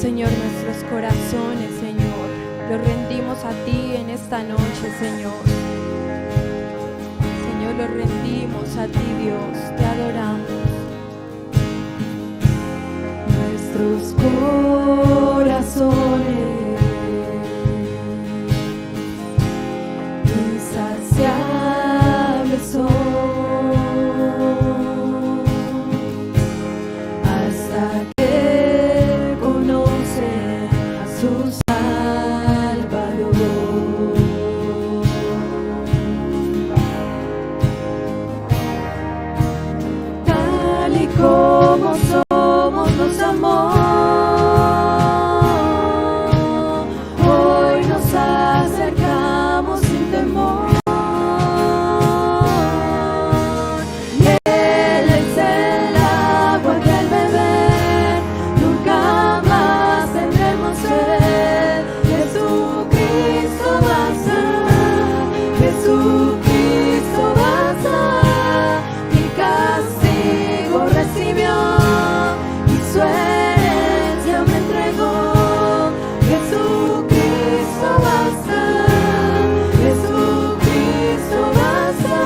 Señor, nuestros corazones, Señor, los rendimos a ti en esta noche, Señor. Señor, los rendimos a ti, Dios, te adoramos. Nuestros corazones insaciables son hasta que conocen a su Salvador. Tal y como somos nos amó. Hoy nos acercamos sin temor. Él es el agua que al beber nunca más tendremos sed. Jesucristo basta, Jesucristo basta. Mi castigo recibió y su herencia me entregó. Jesucristo basta, Jesucristo basta.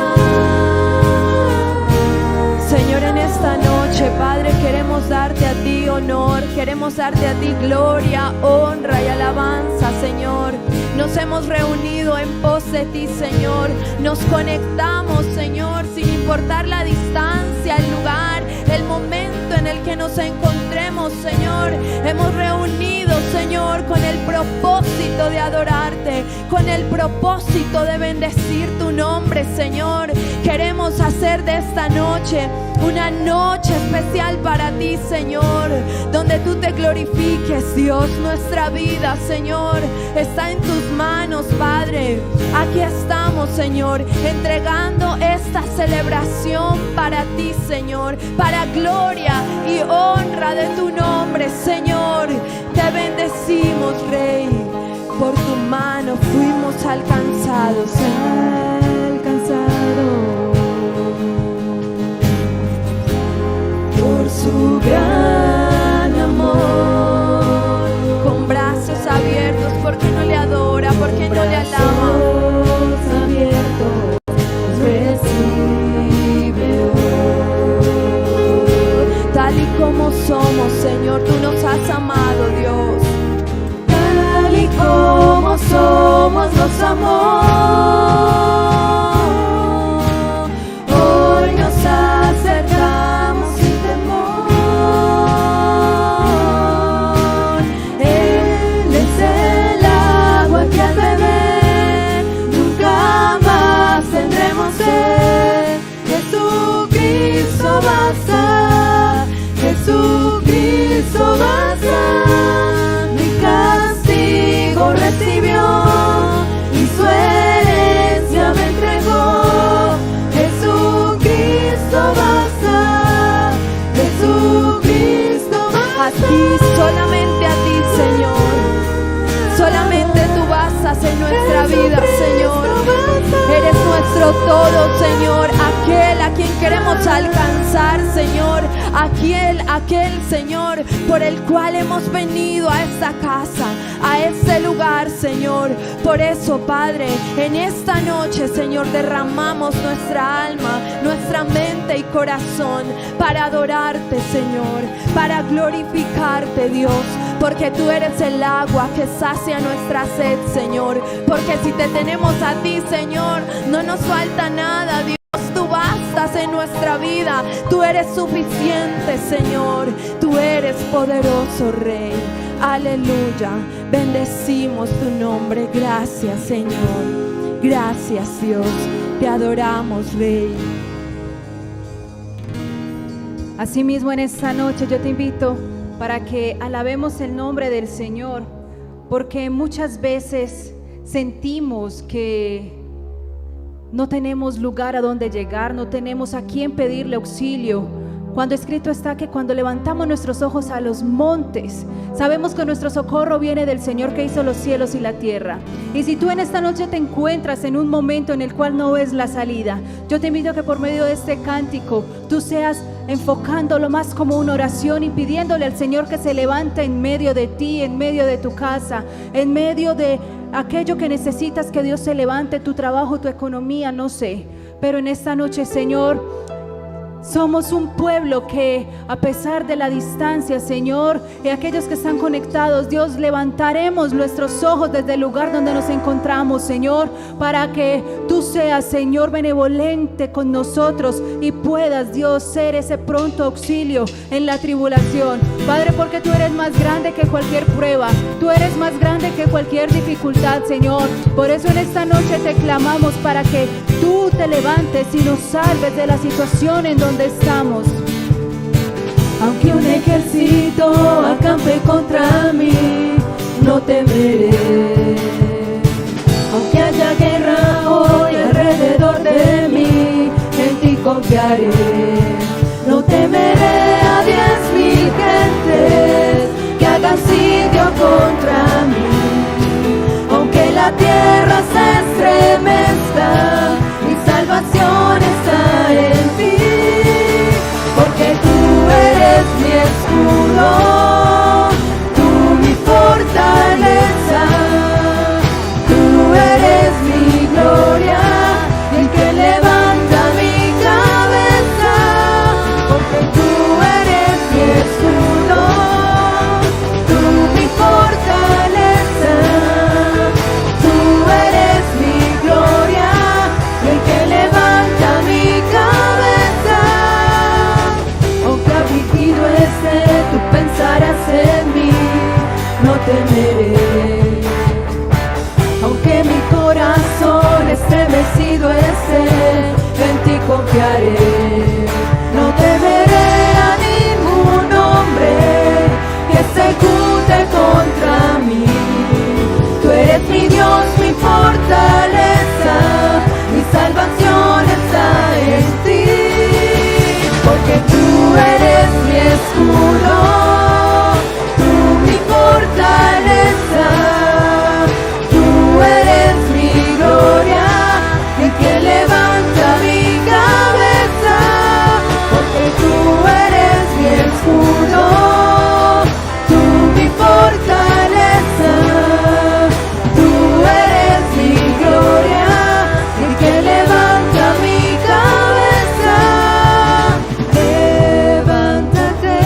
Señor, en esta noche, Padre, queremos darte a ti honor, queremos darte a ti gloria, honra y alabanza, Señor. Nos hemos reunido en pos de ti, Señor. Nos conectamos, Señor, sin importar la distancia, el lugar, el momento en el que nos encontremos, Señor. Hemos reunido, Señor, con el propósito de adorarte, con el propósito de bendecir tu nombre, Señor. Queremos hacer de esta noche una noche especial para ti, Señor, donde tú te glorifiques, Dios. Nuestra vida, Señor, está en tus manos, Padre. Aquí estamos, Señor, entregando esta celebración para ti, Señor, para gloria y honra de tu nombre, Señor. Te bendecimos, Rey. Por tu mano fuimos alcanzados, por su gran amor. Con brazos abiertos, ¿por qué no le adora? ¿Por qué no le alaba? Brazos abiertos, recibe hoy. Tal y como somos, Señor, tú nos has amado, Dios. Tal y como somos, nos amó. Hoy nos acercamos sin temor. Él es el agua que al beber nunca más tendremos sed. Jesucristo basta, Jesucristo basta. Mi castigo recibió y su herencia me entregó. Jesucristo basta, Jesucristo basta. A ti, solamente a ti, Señor. Solamente tú bastas en nuestra vida, Señor. Eres nuestro todo, Señor. Aquel a quien queremos alcanzar, Señor. Aquel, Señor, por el cual hemos venido a esta casa, a este lugar, Señor. Por eso, Padre, en esta noche, Señor, derramamos nuestra alma, nuestra mente y corazón para adorarte, Señor, para glorificarte, Dios. Porque tú eres el agua que sacia nuestra sed, Señor. Porque si te tenemos a ti, Señor, no nos falta nada, Dios. Tú bastas en nuestra vida. Tú eres suficiente, Señor. Tú eres poderoso, Rey. Aleluya. Bendecimos tu nombre. Gracias, Señor. Gracias, Dios. Te adoramos, Rey. Asimismo, en esta noche yo te invito para que alabemos el nombre del Señor, porque muchas veces sentimos que no tenemos lugar a donde llegar, no tenemos a quién pedirle auxilio, cuando escrito está que cuando levantamos nuestros ojos a los montes, sabemos que nuestro socorro viene del Señor que hizo los cielos y la tierra. Y si tú en esta noche te encuentras en un momento en el cual no ves la salida, yo te invito a que por medio de este cántico tú seas enfocándolo más como una oración y pidiéndole al Señor que se levante en medio de ti, en medio de tu casa, en medio de aquello que necesitas que Dios se levante, tu trabajo, tu economía, no sé. Pero en esta noche, Señor, somos un pueblo que a pesar de la distancia, Señor, y aquellos que están conectados, Dios, levantaremos nuestros ojos desde el lugar donde nos encontramos, Señor, para que tú seas, Señor, benevolente con nosotros y puedas, Dios, ser ese pronto auxilio en la tribulación. Padre, porque tú eres más grande que cualquier prueba, tú eres más grande que cualquier dificultad, Señor. Por eso en esta noche te clamamos para que tú te levantes y nos salves de la situación en donde estamos. Aunque un ejército acampe contra mí, no temeré. Aunque haya guerra hoy alrededor de mí, en ti confiaré. No temeré a 10,000 gentes que hagan sitio contra mí. Aunque la tierra se estremezca, mi salvación está en ti. Porque tú eres mi escudo, tú mi fortaleza, tú eres mi gloria, y el que levanta mi cabeza. Porque tú eres mi escudo, tú mi fortaleza, tú eres mi gloria, y el que levanta mi cabeza. Aunque afligido esté, tú pensarás en mí, no temeré. Aunque mi corazón estremecido esté, en ti confiaré. No temeré a ningún hombre que se ejecute contra mí. Tú eres mi Dios, mi fortaleza, mi salvación está en ti. Porque tú eres mi escudo, tú mi fortaleza, tú eres mi gloria, el que levanta mi cabeza. Porque tú eres mi escudo, tú mi fortaleza, tú eres mi gloria, el que levanta mi cabeza. Levántate,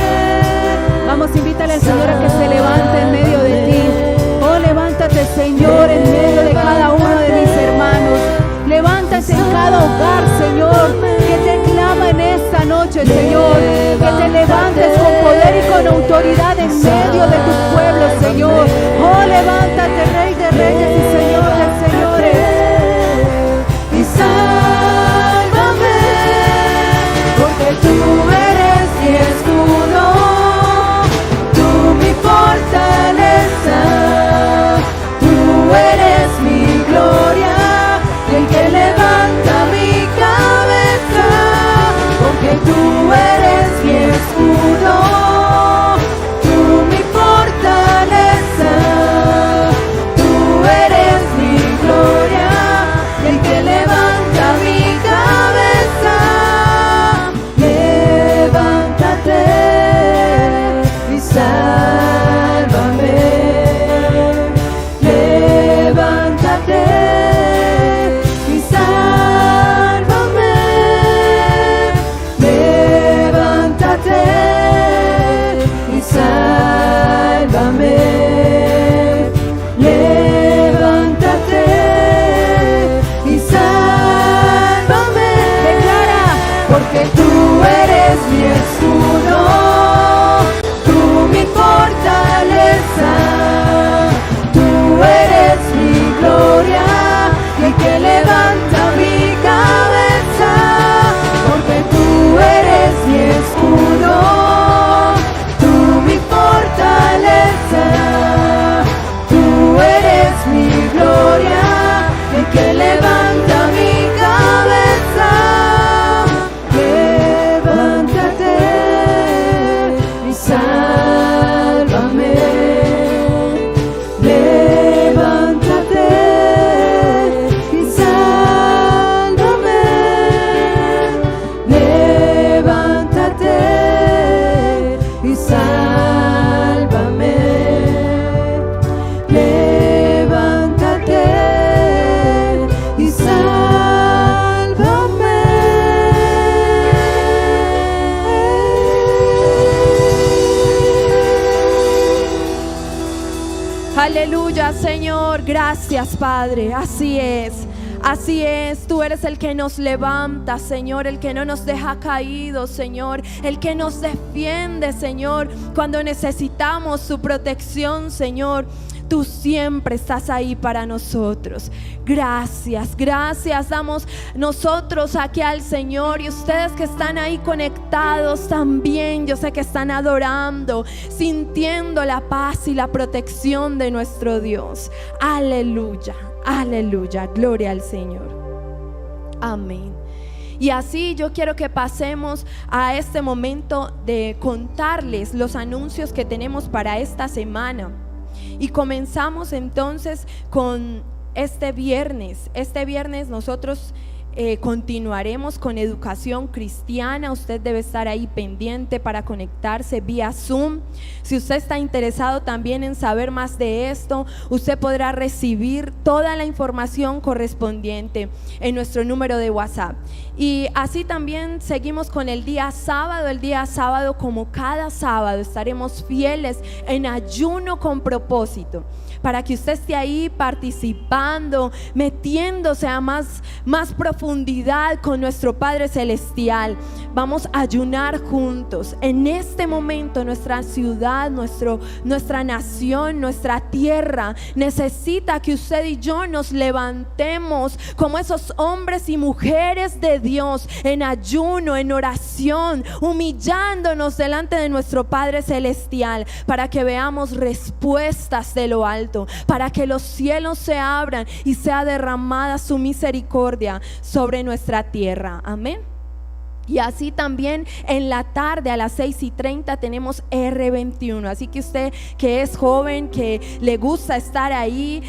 sálvame. Levántate y sálvame. Aleluya, Señor. Gracias, Padre. Así es. Así es, tú eres el que nos levanta, Señor, el que no nos deja caídos, Señor, el que nos defiende, Señor, cuando necesitamos su protección, Señor. Tú siempre estás ahí para nosotros. Gracias, gracias damos nosotros aquí al Señor, y ustedes que están ahí conectados también, yo sé que están adorando, sintiendo la paz y la protección de nuestro Dios. Aleluya, aleluya, gloria al Señor. Amén. Y así yo quiero que pasemos a este momento de contarles los anuncios que tenemos para esta semana. Y comenzamos entonces con este viernes. Este viernes nosotros continuaremos con educación cristiana. Usted debe estar ahí pendiente para conectarse vía Zoom. Si usted está interesado también en saber más de esto, usted podrá recibir toda la información correspondiente en nuestro número de WhatsApp. Y así también seguimos con el día sábado. El día sábado, como cada sábado, estaremos fieles en ayuno con propósito, para que usted esté ahí participando, metiéndose a más profundidad con nuestro Padre Celestial. Vamos a ayunar juntos. En este momento nuestra ciudad, nuestra nación, nuestra tierra necesita que usted y yo nos levantemos como esos hombres y mujeres de Dios, en ayuno, en oración, humillándonos delante de nuestro Padre Celestial, para que veamos respuestas de lo alto, para que los cielos se abran y sea derramada su misericordia sobre nuestra tierra. Amén. Y así también en la tarde a las 6:30 tenemos R21. Así que usted que es joven, que le gusta estar ahí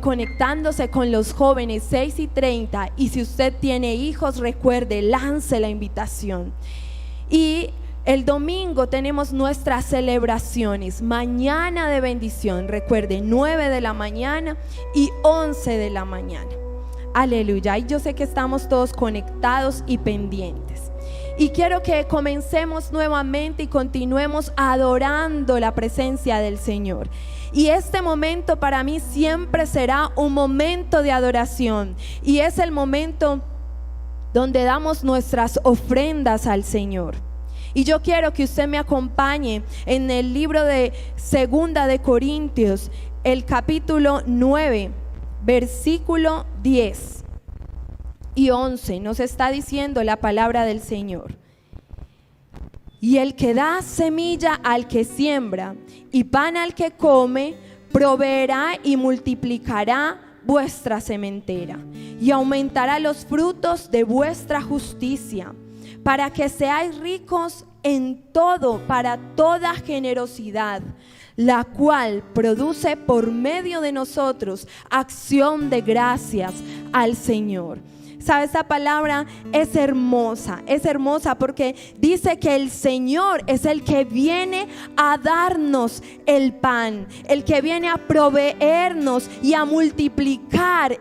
conectándose con los jóvenes, 6:30. Y si usted tiene hijos, recuerde, lance la invitación. Y el domingo tenemos nuestras celebraciones, mañana de bendición. Recuerde, 9 de la mañana y 11 de la mañana. Aleluya. Y yo sé que estamos todos conectados y pendientes. Y quiero que comencemos nuevamente y continuemos adorando la presencia del Señor. Y este momento para mí siempre será un momento de adoración. Y es el momento donde damos nuestras ofrendas al Señor. Y yo quiero que usted me acompañe en el libro de 2 de Corintios, el capítulo 9, versículo 10 y 11. Nos está diciendo la palabra del Señor: y el que da semilla al que siembra y pan al que come, proveerá y multiplicará vuestra sementera y aumentará los frutos de vuestra justicia, para que seáis ricos en todo, para toda generosidad, la cual produce por medio de nosotros acción de gracias al Señor. ¿Sabe? Esta palabra es hermosa porque dice que el Señor es el que viene a darnos el pan, el que viene a proveernos y a multiplicar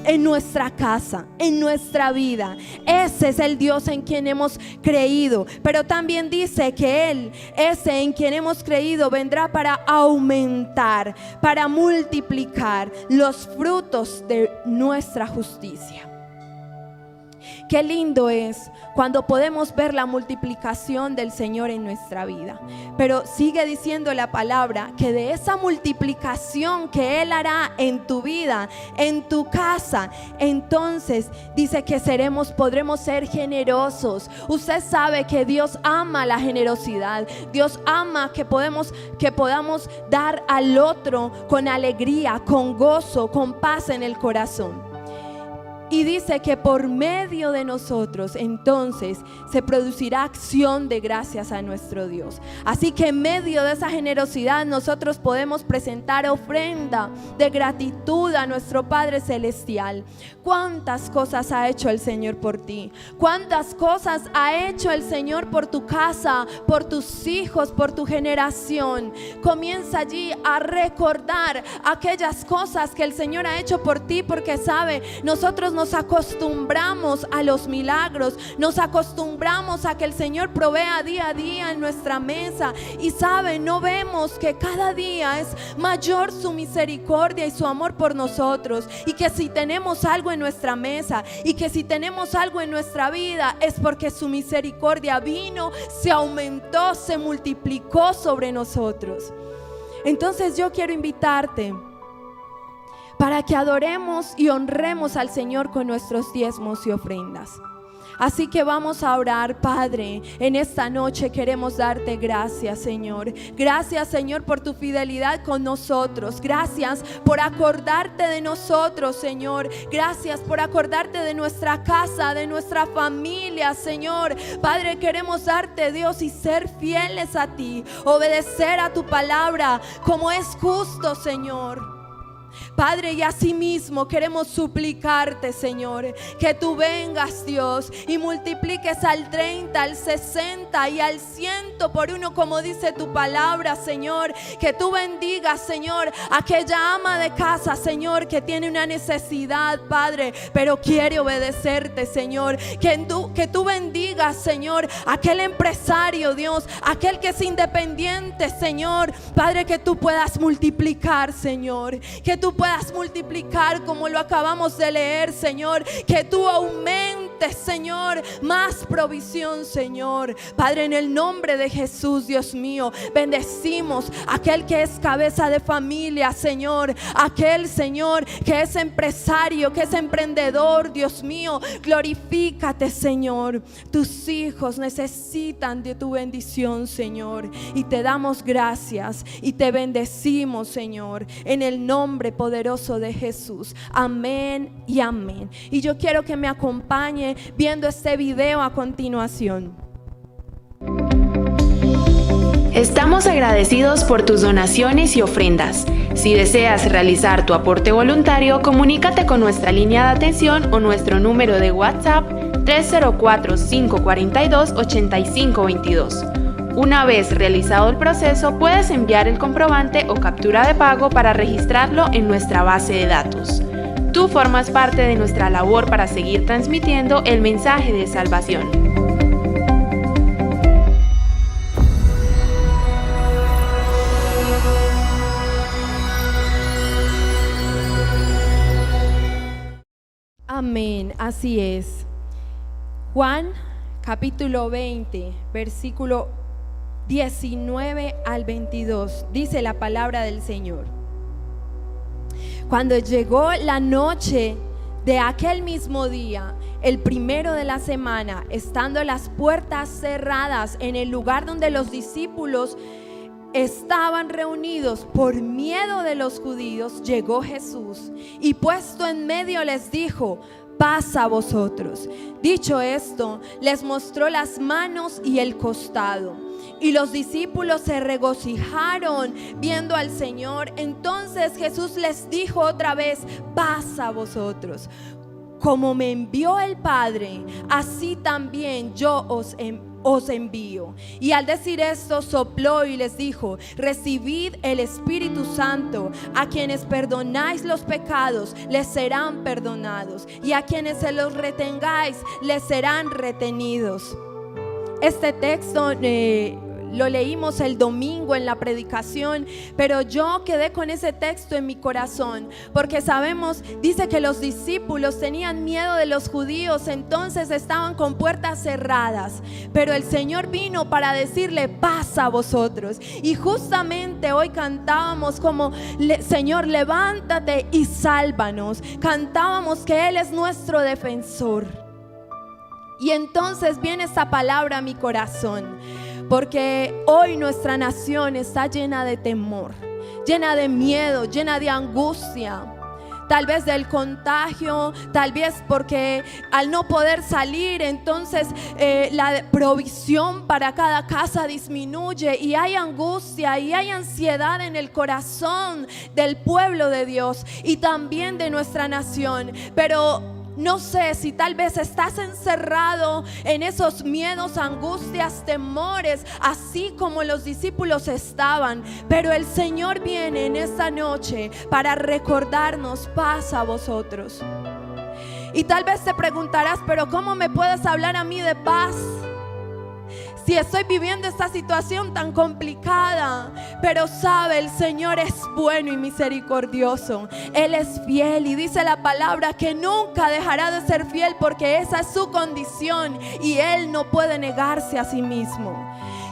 en nuestra casa, en nuestra vida. Ese es el Dios en quien hemos creído. Pero también dice que Él, ese en quien hemos creído, vendrá para aumentar, para multiplicar los frutos de nuestra justicia. Qué lindo es cuando podemos ver la multiplicación del Señor en nuestra vida. Pero sigue diciendo la palabra que de esa multiplicación que Él hará en tu vida, en tu casa, entonces dice que podremos ser generosos. Usted sabe que Dios ama la generosidad. Dios ama que podamos dar al otro con alegría, con gozo, con paz en el corazón. Y dice que por medio de nosotros entonces se producirá acción de gracias a nuestro Dios. Así que en medio de esa generosidad nosotros podemos presentar ofrenda de gratitud a nuestro Padre Celestial. ¿Cuántas cosas ha hecho el Señor por ti? ¿Cuántas cosas ha hecho el Señor por tu casa, por tus hijos, por tu generación? Comienza allí a recordar aquellas cosas que el Señor ha hecho por ti, porque sabe, nosotros nos acostumbramos a los milagros, nos acostumbramos a que el Señor provea día a día en nuestra mesa, y sabe, no vemos que cada día es mayor su misericordia y su amor por nosotros, y que si tenemos algo en nuestra mesa, y que si tenemos algo en nuestra vida, es porque su misericordia vino, se aumentó, se multiplicó sobre nosotros. Entonces yo quiero invitarte para que adoremos y honremos al Señor con nuestros diezmos y ofrendas. Así que vamos a orar. Padre, en esta noche queremos darte gracias, Señor. Gracias, Señor, por tu fidelidad con nosotros. Gracias por acordarte de nosotros, Señor. Gracias por acordarte de nuestra casa, de nuestra familia, Señor. Padre, queremos darte, Dios, y ser fieles a ti, obedecer a tu palabra como es justo, Señor. Padre, y asimismo queremos suplicarte, Señor, que tú vengas, Dios, y multipliques al 30, al 60 y al 100 por uno, como dice tu palabra, Señor. Que tú bendigas, Señor, aquella ama de casa, Señor, que tiene una necesidad, Padre, pero quiere obedecerte, Señor. Que tú bendigas, Señor, aquel empresario, Dios, aquel que es independiente, Señor. Padre, que tú puedas multiplicar, Señor, que tú puedas multiplicar como lo acabamos de leer, Señor. Que tú aumentes, Señor, más provisión, Señor. Padre, en el nombre de Jesús, Dios mío, bendecimos a aquel que es cabeza de familia, Señor. Aquel, Señor, que es empresario, que es emprendedor, Dios mío. Glorifícate, Señor. Tus hijos necesitan de tu bendición, Señor, y te damos gracias y te bendecimos, Señor, en el nombre poderoso de Jesús. Amén y amén. Y yo quiero que me acompañe viendo este video a continuación. Estamos agradecidos por tus donaciones y ofrendas. Si deseas realizar tu aporte voluntario, comunícate con nuestra línea de atención o nuestro número de WhatsApp 304-542-8522. Una vez realizado el proceso, puedes enviar el comprobante o captura de pago para registrarlo en nuestra base de datos. Tú formas parte de nuestra labor para seguir transmitiendo el mensaje de salvación. Amén, así es. Juan capítulo 20, versículo 19 al 22, dice la palabra del Señor. Cuando llegó la noche de aquel mismo día, el primero de la semana, estando las puertas cerradas en el lugar donde los discípulos estaban reunidos por miedo de los judíos, llegó Jesús y puesto en medio les dijo: paz a vosotros. Dicho esto, les mostró las manos y el costado. Y los discípulos se regocijaron viendo al Señor. Entonces Jesús les dijo otra vez: paz a vosotros. Como me envió el Padre, así también yo os envío. Y al decir esto, sopló y les dijo: recibid el Espíritu Santo. A quienes perdonáis los pecados, les serán perdonados, y a quienes se los retengáis, les serán retenidos. Este texto lo leímos el domingo en la predicación, pero yo quedé con ese texto en mi corazón, porque sabemos, dice que los discípulos tenían miedo de los judíos, entonces estaban con puertas cerradas, pero el Señor vino para decirle: paz a vosotros. Y justamente hoy cantábamos como: Señor, levántate y sálvanos. Cantábamos que Él es nuestro defensor. Y entonces viene esta palabra a mi corazón, porque hoy nuestra nación está llena de temor, llena de miedo, llena de angustia. tal vez del contagio, tal vez porque al no poder salir, entonces la provisión para cada casa disminuye y hay angustia y hay ansiedad en el corazón del pueblo de Dios y también de nuestra nación. Pero no sé si tal vez estás encerrado en esos miedos, angustias, temores, así como los discípulos estaban. Pero el Señor viene en esta noche para recordarnos paz a vosotros. Y tal vez te preguntarás, pero ¿cómo me puedes hablar a mí de paz si estoy viviendo esta situación tan complicada? Pero sabe, el Señor es bueno y misericordioso. Él es fiel y dice la palabra que nunca dejará de ser fiel, porque esa es su condición y Él no puede negarse a sí mismo.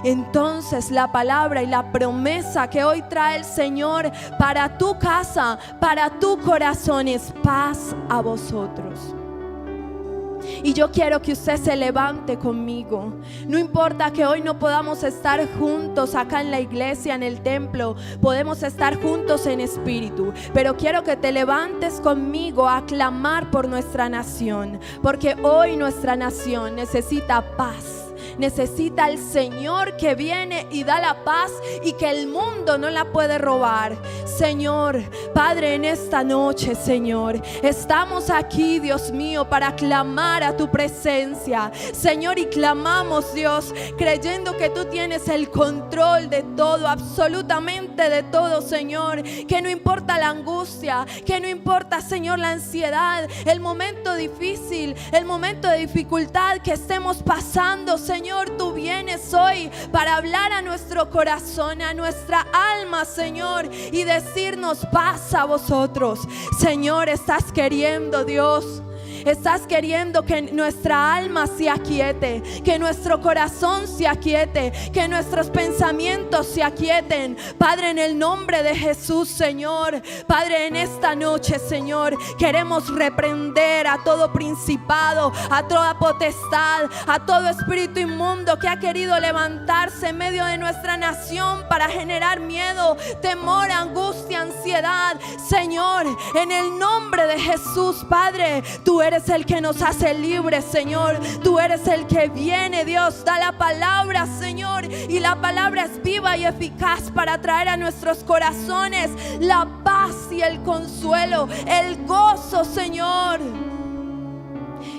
Entonces la palabra y la promesa que hoy trae el Señor para tu casa, para tu corazón, es paz a vosotros. Y yo quiero que usted se levante conmigo. No importa que hoy no podamos estar juntos acá en la iglesia, en el templo, podemos estar juntos en espíritu, pero quiero que te levantes conmigo a clamar por nuestra nación, porque hoy nuestra nación necesita paz. Necesita al Señor que viene y da la paz y que el mundo no la puede robar. Señor, Padre, en esta noche, Señor, estamos aquí, Dios mío, para clamar a tu presencia, Señor, y clamamos, Dios, creyendo que tú tienes el control de todo, absolutamente de todo, Señor, que no importa la angustia, que no importa, Señor, la ansiedad, el momento difícil, el momento de dificultad que estemos pasando, Señor, tú vienes hoy para hablar a nuestro corazón, a nuestra alma, Señor, y decirnos paz a vosotros. Señor, estás queriendo, Dios, estás queriendo que nuestra alma se aquiete, que nuestro corazón se aquiete, que nuestros pensamientos se aquieten. Padre, en el nombre de Jesús, Señor, Padre, en esta noche, Señor, queremos reprender a todo principado, a toda potestad, a todo espíritu inmundo que ha querido levantarse en medio de nuestra nación para generar miedo, temor, angustia, ansiedad. Señor, en el nombre de Jesús, Padre, tú eres el que nos hace libres, Señor. Tú eres el que viene, Dios, da la palabra, Señor, y la palabra es viva y eficaz para traer a nuestros corazones la paz y el consuelo, el gozo, Señor,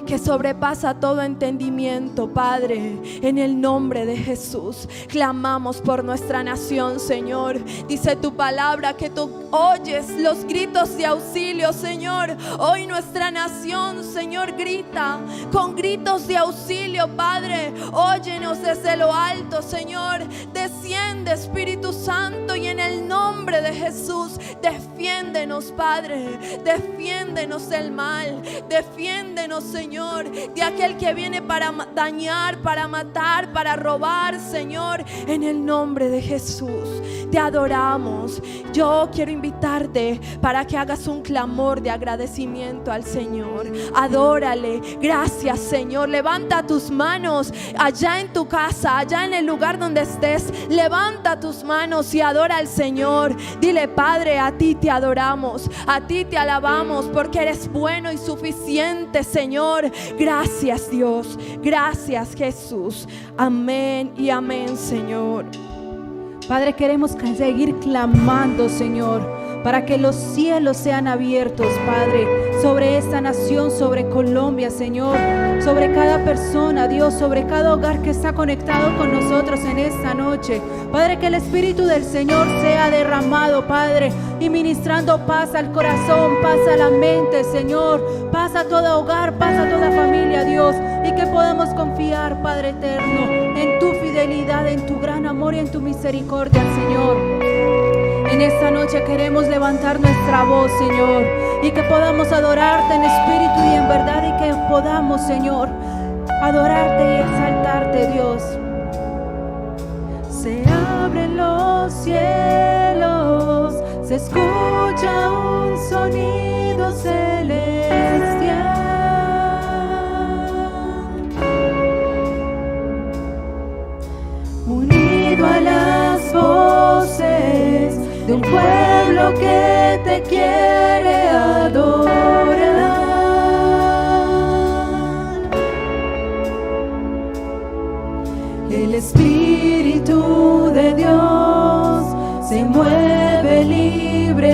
que sobrepasa todo entendimiento. Padre, en el nombre de Jesús clamamos por nuestra nación, Señor. Dice tu palabra que tú oyes los gritos de auxilio, Señor. Hoy nuestra nación, Señor, grita con gritos de auxilio. Padre, óyenos desde lo alto, Señor. Desciende, Espíritu Santo, y en el nombre de Jesús defiéndenos, Padre. Defiéndenos del mal, defiéndenos, Señor, de aquel que viene para dañar, para matar, para robar, Señor. En el nombre de Jesús te adoramos. Yo quiero invitarte para que hagas un clamor de agradecimiento al Señor. Adórale. Gracias, Señor. Levanta tus manos allá en tu casa, allá en el lugar donde estés. Levanta tus manos y adora al Señor. Dile: Padre, a ti te adoramos, a ti te alabamos, porque eres bueno y suficiente, Señor. Gracias, Dios. Gracias, Jesús. Amén y amén, Señor. Padre, queremos seguir clamando, Señor, para que los cielos sean abiertos, Padre, sobre esta nación, sobre Colombia, Señor, sobre cada persona, Dios, sobre cada hogar que está conectado con nosotros en esta noche. Padre, que el Espíritu del Señor sea derramado, Padre, y ministrando paz al corazón, paz a la mente, Señor, paz a todo hogar, paz a toda familia, Dios, y que podamos confiar, Padre eterno, en tu fidelidad, en tu gran amor y en tu misericordia, Señor. En esta noche queremos levantar nuestra voz, Señor, y que podamos adorarte en espíritu y en verdad, y que podamos, Señor, adorarte y exaltarte, Dios. Se abren los cielos, se escucha un sonido celestial. Unido a las voces de un pueblo que te quiere adorar. libre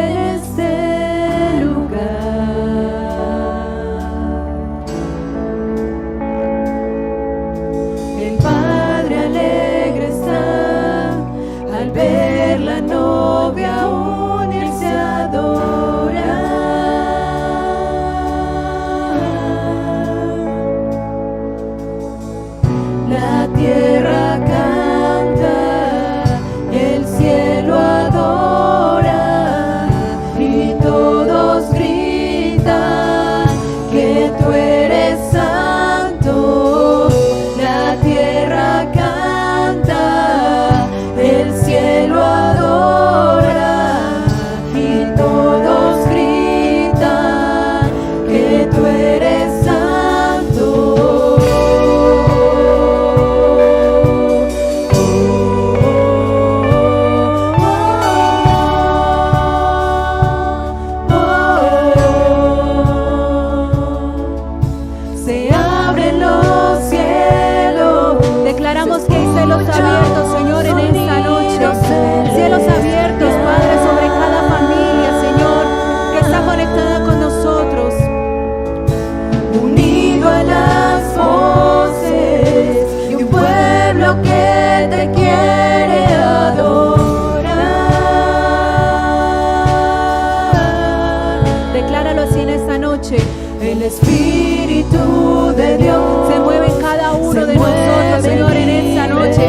en este lugar. El Padre alegre está al ver la novia unirse a adorar. La tierra canta, el cielo adora y todos gritan que tú eres santo. La tierra canta, el cielo adora y todos gritan que tú eres santo. Se abren los cielos. Declaramos que hay cielos abiertos, Señor, en esta noche. Cielos abiertos, Padre, sobre cada familia, Señor, que está conectada con nosotros. Unido a las voces de un pueblo que te quiere adorar. Decláralo así en esta noche. El Espíritu de Dios Se mueve en cada uno de nosotros, Señor, en esta noche.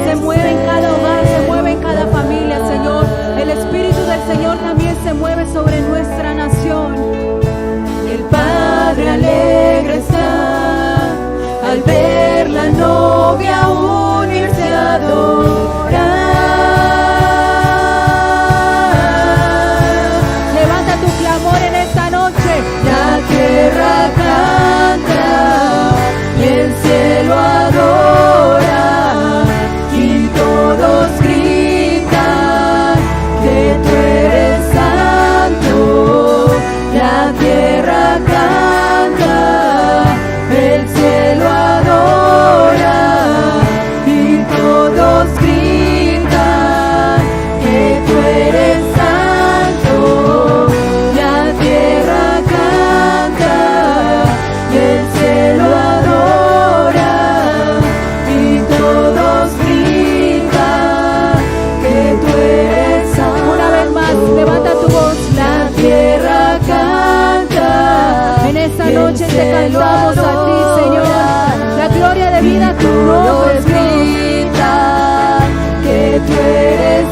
Se mueve en cada hogar, se mueve en cada familia, Señor. El Espíritu del Señor también se mueve sobre nuestra nación. El Padre alegre está al ver la novia unirse a adorar. Levanta tu clamor en esta noche. La tierra canta y el cielo adora y todos gritan que tú eres santo. La tierra canta, el cielo adora y todos gritan que tú eres santo. La tierra canta y el cielo adora y todos gritan que tú eres santo. Una vez más, levanta tu voz. La tierra canta. En esta noche te cantamos a ti, Señor. La gloria de vida a tu nombre, Todos Dios. gritan que tú eres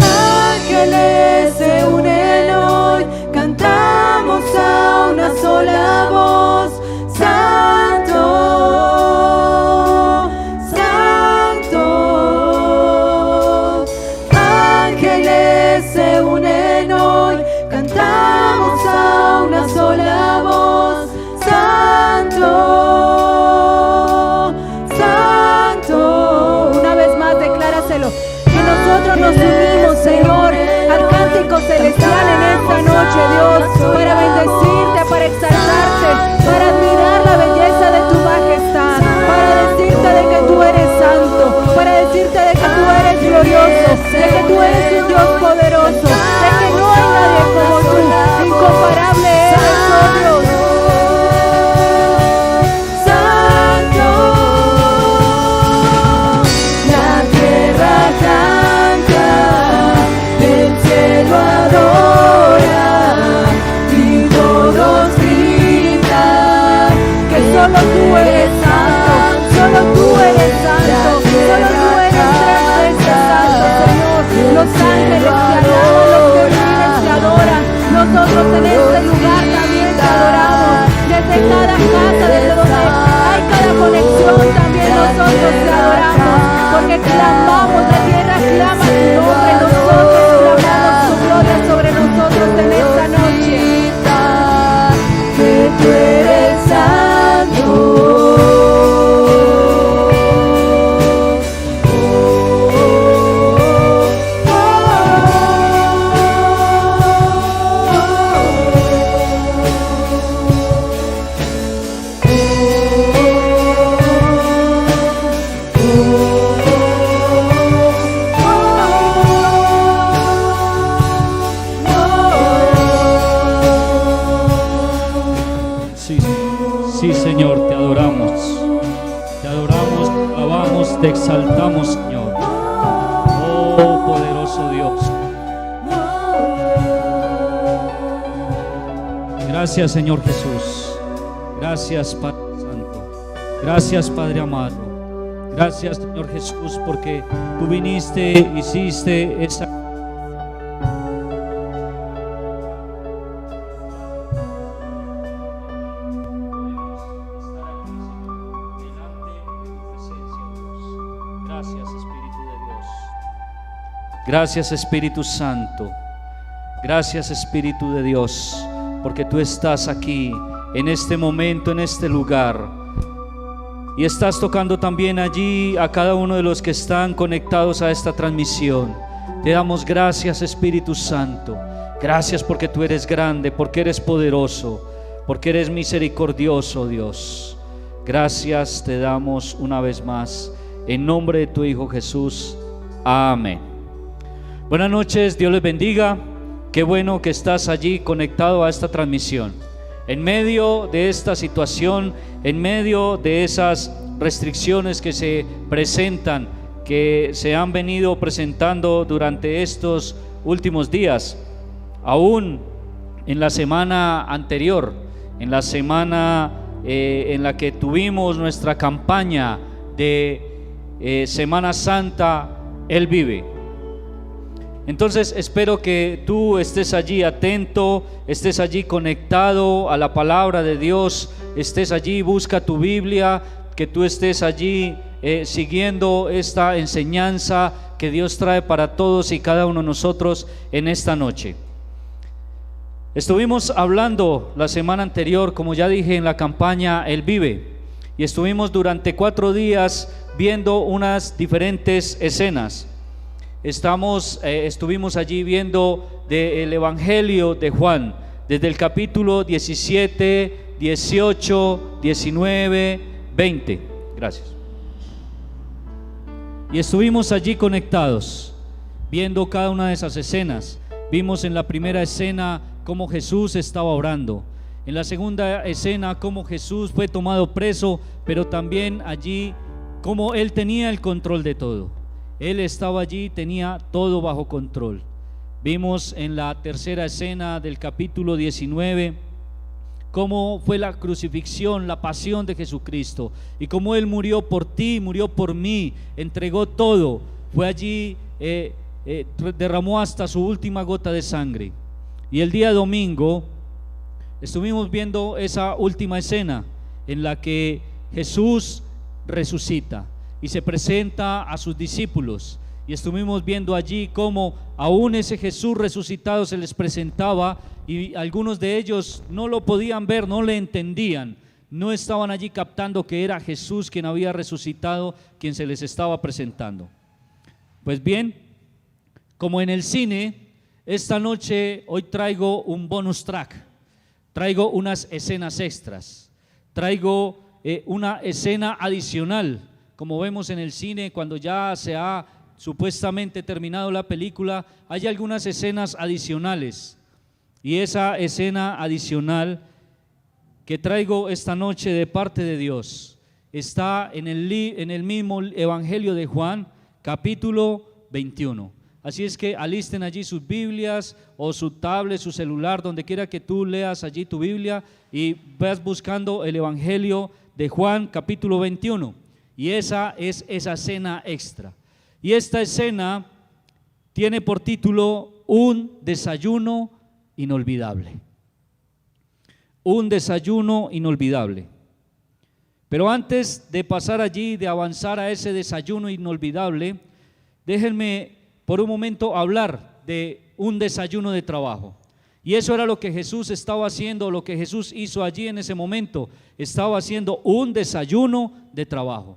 ángeles se unen hoy, cantamos a una sola voz. Santo, santo. Ángeles se unen hoy, cantamos a una sola voz. Santo, santo. Una vez más, decláraselo. Que nosotros nos unimos, Señor, al cántico celestial en esta noche, Dios, para bendecirte, para exaltarte, para admirar la belleza de tu majestad, para decirte de que tú eres santo, para decirte de que tú eres glorioso, de que tú eres un Dios poderoso, de que no hay nadie como tú, incomparable eres, oh Dios. Santo, la tierra canta, el cielo adora y todos gritan. adoramos, te exaltamos, Señor. Oh, poderoso Dios. Gracias, Señor Jesús. Gracias, Padre Santo. Gracias, Padre amado. Gracias, Señor Jesús, porque tú viniste, hiciste esa Gracias, Espíritu Santo. Gracias, Espíritu de Dios, porque tú estás aquí en este momento, en este lugar, y estás tocando también allí a cada uno de los que están conectados a esta transmisión. Te damos gracias, Espíritu Santo. Gracias porque tú eres grande, porque eres poderoso, porque eres misericordioso, Dios. Gracias te damos una vez más en nombre de tu Hijo Jesús. Amén. Buenas noches, Dios les bendiga. Qué bueno que estás allí conectado a esta transmisión. En medio de esta situación, en medio de esas restricciones que se presentan, que se han venido presentando durante estos últimos días, aún en la semana anterior, en la semana en la que tuvimos nuestra campaña de Semana Santa, Él vive. Entonces espero que tú estés allí atento, estés allí conectado a la palabra de Dios, estés allí, busca tu Biblia, que tú estés allí siguiendo esta enseñanza que Dios trae para todos y cada uno de nosotros en esta noche. Estuvimos hablando la semana anterior, como ya dije, en la campaña Él vive, y estuvimos durante 4 días viendo unas diferentes escenas. Estuvimos allí viendo el Evangelio de Juan, desde el capítulo 17, 18, 19, 20. Gracias. Y estuvimos allí conectados, viendo cada una de esas escenas. Vimos en la primera escena cómo Jesús estaba orando. En la segunda escena cómo Jesús fue tomado preso, pero también allí cómo Él tenía el control de todo. Él estaba allí, tenía todo bajo control. Vimos en la tercera escena del capítulo 19 cómo fue la crucifixión, la pasión de Jesucristo, y cómo Él murió por ti, murió por mí, entregó todo, fue allí, derramó hasta su última gota de sangre. Y el día domingo estuvimos viendo esa última escena en la que Jesús resucita y se presenta a sus discípulos, y estuvimos viendo allí cómo aún ese Jesús resucitado se les presentaba, y algunos de ellos no lo podían ver, no le entendían, no estaban allí captando que era Jesús quien había resucitado, quien se les estaba presentando. Pues bien, como en el cine, esta noche hoy traigo un bonus track, traigo unas escenas extras, traigo una escena adicional. Como vemos en el cine, cuando ya se ha supuestamente terminado la película, hay algunas escenas adicionales, y esa escena adicional que traigo esta noche de parte de Dios está en el mismo Evangelio de Juan, capítulo 21. Así es que alisten allí sus Biblias o su tablet, su celular, donde quiera que tú leas allí tu Biblia, y vas buscando el Evangelio de Juan, capítulo 21. Y esa es esa escena extra. Y esta escena tiene por título Un desayuno inolvidable. Un desayuno inolvidable. Pero antes de pasar allí, de avanzar a ese desayuno inolvidable, déjenme por un momento hablar de un desayuno de trabajo. Y eso era lo que Jesús estaba haciendo, lo que Jesús hizo allí en ese momento. Estaba haciendo un desayuno de trabajo.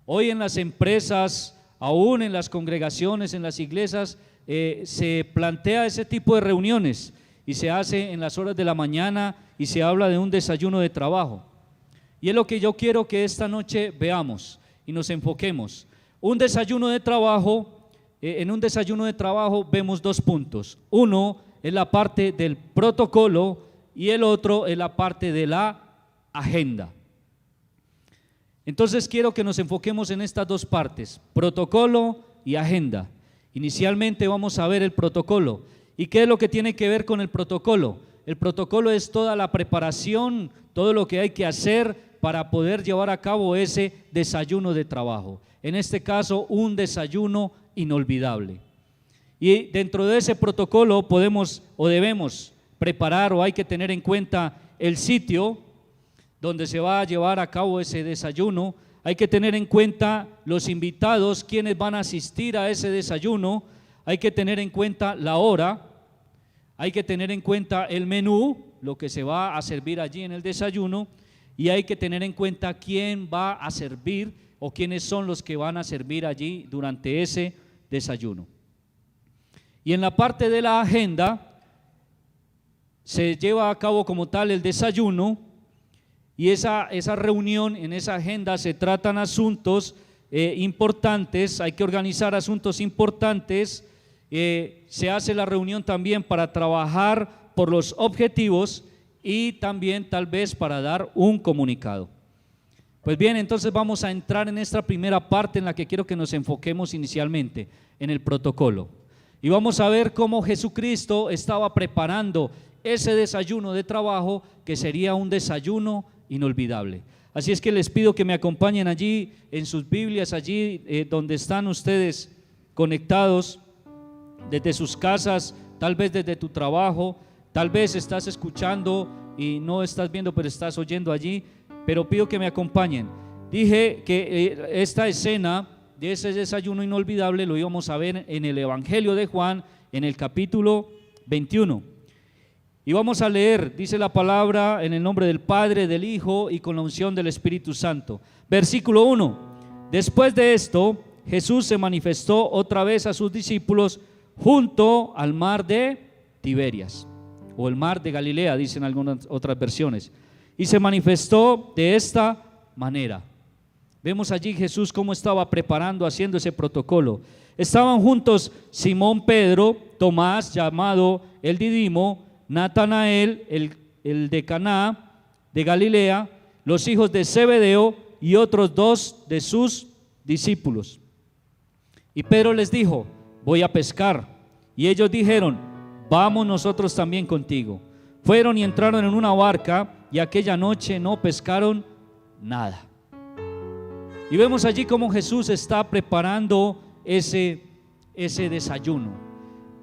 Hoy en las empresas, aún en las congregaciones, en las iglesias, se plantea ese tipo de reuniones, y se hace en las horas de la mañana, y se habla de un desayuno de trabajo. Y es lo que yo quiero que esta noche veamos y nos enfoquemos. Un desayuno de trabajo, en un desayuno de trabajo vemos 2 puntos. Uno es la parte del protocolo y el otro es la parte de la agenda. Entonces quiero que nos enfoquemos en estas dos partes, protocolo y agenda. Inicialmente vamos a ver el protocolo. ¿Y qué es lo que tiene que ver con el protocolo? El protocolo es toda la preparación, todo lo que hay que hacer para poder llevar a cabo ese desayuno de trabajo. En este caso, un desayuno inolvidable. Y dentro de ese protocolo podemos o debemos preparar o hay que tener en cuenta el sitio donde se va a llevar a cabo ese desayuno. Hay que tener en cuenta los invitados, quienes van a asistir a ese desayuno. Hay que tener en cuenta la hora. Hay que tener en cuenta el menú, lo que se va a servir allí en el desayuno. Y hay que tener en cuenta quién va a servir o quiénes son los que van a servir allí durante ese desayuno. Y en la parte de la agenda se lleva a cabo como tal el desayuno, y esa reunión, en esa agenda se tratan asuntos importantes, hay que organizar asuntos importantes, se hace la reunión también para trabajar por los objetivos y también tal vez para dar un comunicado. Pues bien, entonces vamos a entrar en esta primera parte en la que quiero que nos enfoquemos inicialmente, en el protocolo. Y vamos a ver cómo Jesucristo estaba preparando ese desayuno de trabajo que sería un desayuno inolvidable. Así es que les pido que me acompañen allí en sus Biblias, allí donde están ustedes conectados, desde sus casas, tal vez desde tu trabajo, tal vez estás escuchando y no estás viendo, pero estás oyendo allí, pero pido que me acompañen. Dije que esta escena de ese desayuno inolvidable lo íbamos a ver en el Evangelio de Juan, en el capítulo 21. Y vamos a leer, dice la palabra, en el nombre del Padre, del Hijo y con la unción del Espíritu Santo. Versículo 1. Después de esto, Jesús se manifestó otra vez a sus discípulos junto al mar de Tiberias, o el mar de Galilea, dicen algunas otras versiones. Y se manifestó de esta manera. Vemos allí Jesús cómo estaba preparando, haciendo ese protocolo. Estaban juntos Simón Pedro, Tomás, llamado el Didimo, Natanael, el de Caná de Galilea, los hijos de Zebedeo y otros dos de sus discípulos. Y Pedro les dijo: voy a pescar. Y ellos dijeron: vamos nosotros también contigo. Fueron y entraron en una barca, y aquella noche no pescaron nada. Y vemos allí cómo Jesús está preparando ese desayuno.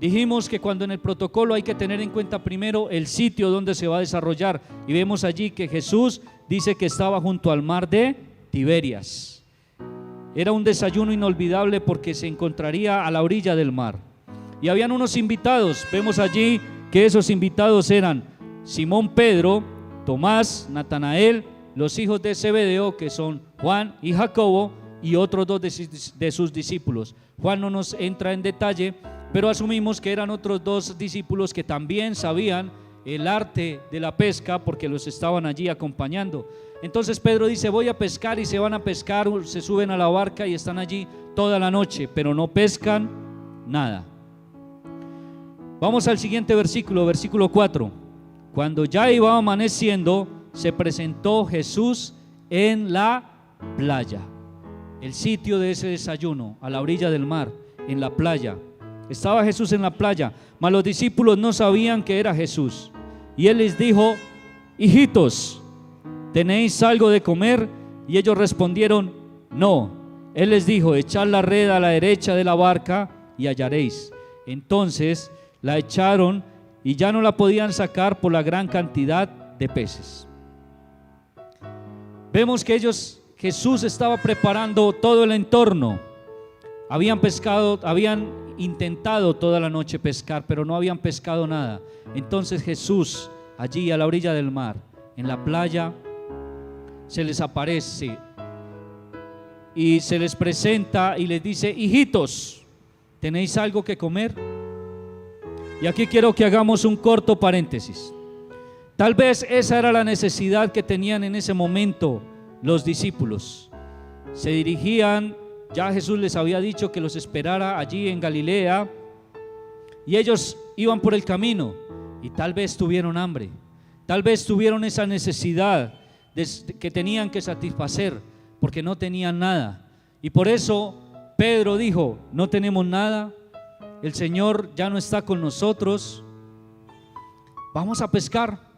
Dijimos que cuando en el protocolo hay que tener en cuenta primero el sitio donde se va a desarrollar, y vemos allí que Jesús dice que estaba junto al mar de Tiberias. Era un desayuno inolvidable porque se encontraría a la orilla del mar. Y habían unos invitados, vemos allí que esos invitados eran Simón Pedro, Tomás, Natanael, los hijos de Zebedeo, que son Juan y Jacobo, y otros dos de sus discípulos. Juan no nos entra en detalle, pero asumimos que eran otros dos discípulos que también sabían el arte de la pesca porque los estaban allí acompañando. Entonces Pedro dice: voy a pescar, y se van a pescar, se suben a la barca y están allí toda la noche, pero no pescan nada. Vamos al siguiente versículo, versículo 4. Cuando ya iba amaneciendo, se presentó Jesús en la playa, el sitio de ese desayuno, a la orilla del mar, en la playa. Estaba Jesús en la playa, mas los discípulos no sabían que era Jesús. Y él les dijo: hijitos, ¿tenéis algo de comer? Y ellos respondieron: no. Él les dijo: echad la red a la derecha de la barca y hallaréis. Entonces la echaron y ya no la podían sacar por la gran cantidad de peces. Vemos que Jesús estaba preparando todo el entorno. Habían intentado toda la noche pescar, pero no habían pescado nada. Entonces Jesús, allí a la orilla del mar, en la playa, se les aparece y se les presenta y les dice: hijitos, ¿tenéis algo que comer? Y aquí quiero que hagamos un corto paréntesis. Tal vez esa era la necesidad que tenían en ese momento los discípulos. Se dirigían, ya Jesús les había dicho que los esperara allí en Galilea, y ellos iban por el camino y tal vez tuvieron hambre, tal vez tuvieron esa necesidad que tenían que satisfacer, porque no tenían nada. Y por eso Pedro dijo: no tenemos nada, el Señor ya no está con nosotros, vamos a pescar.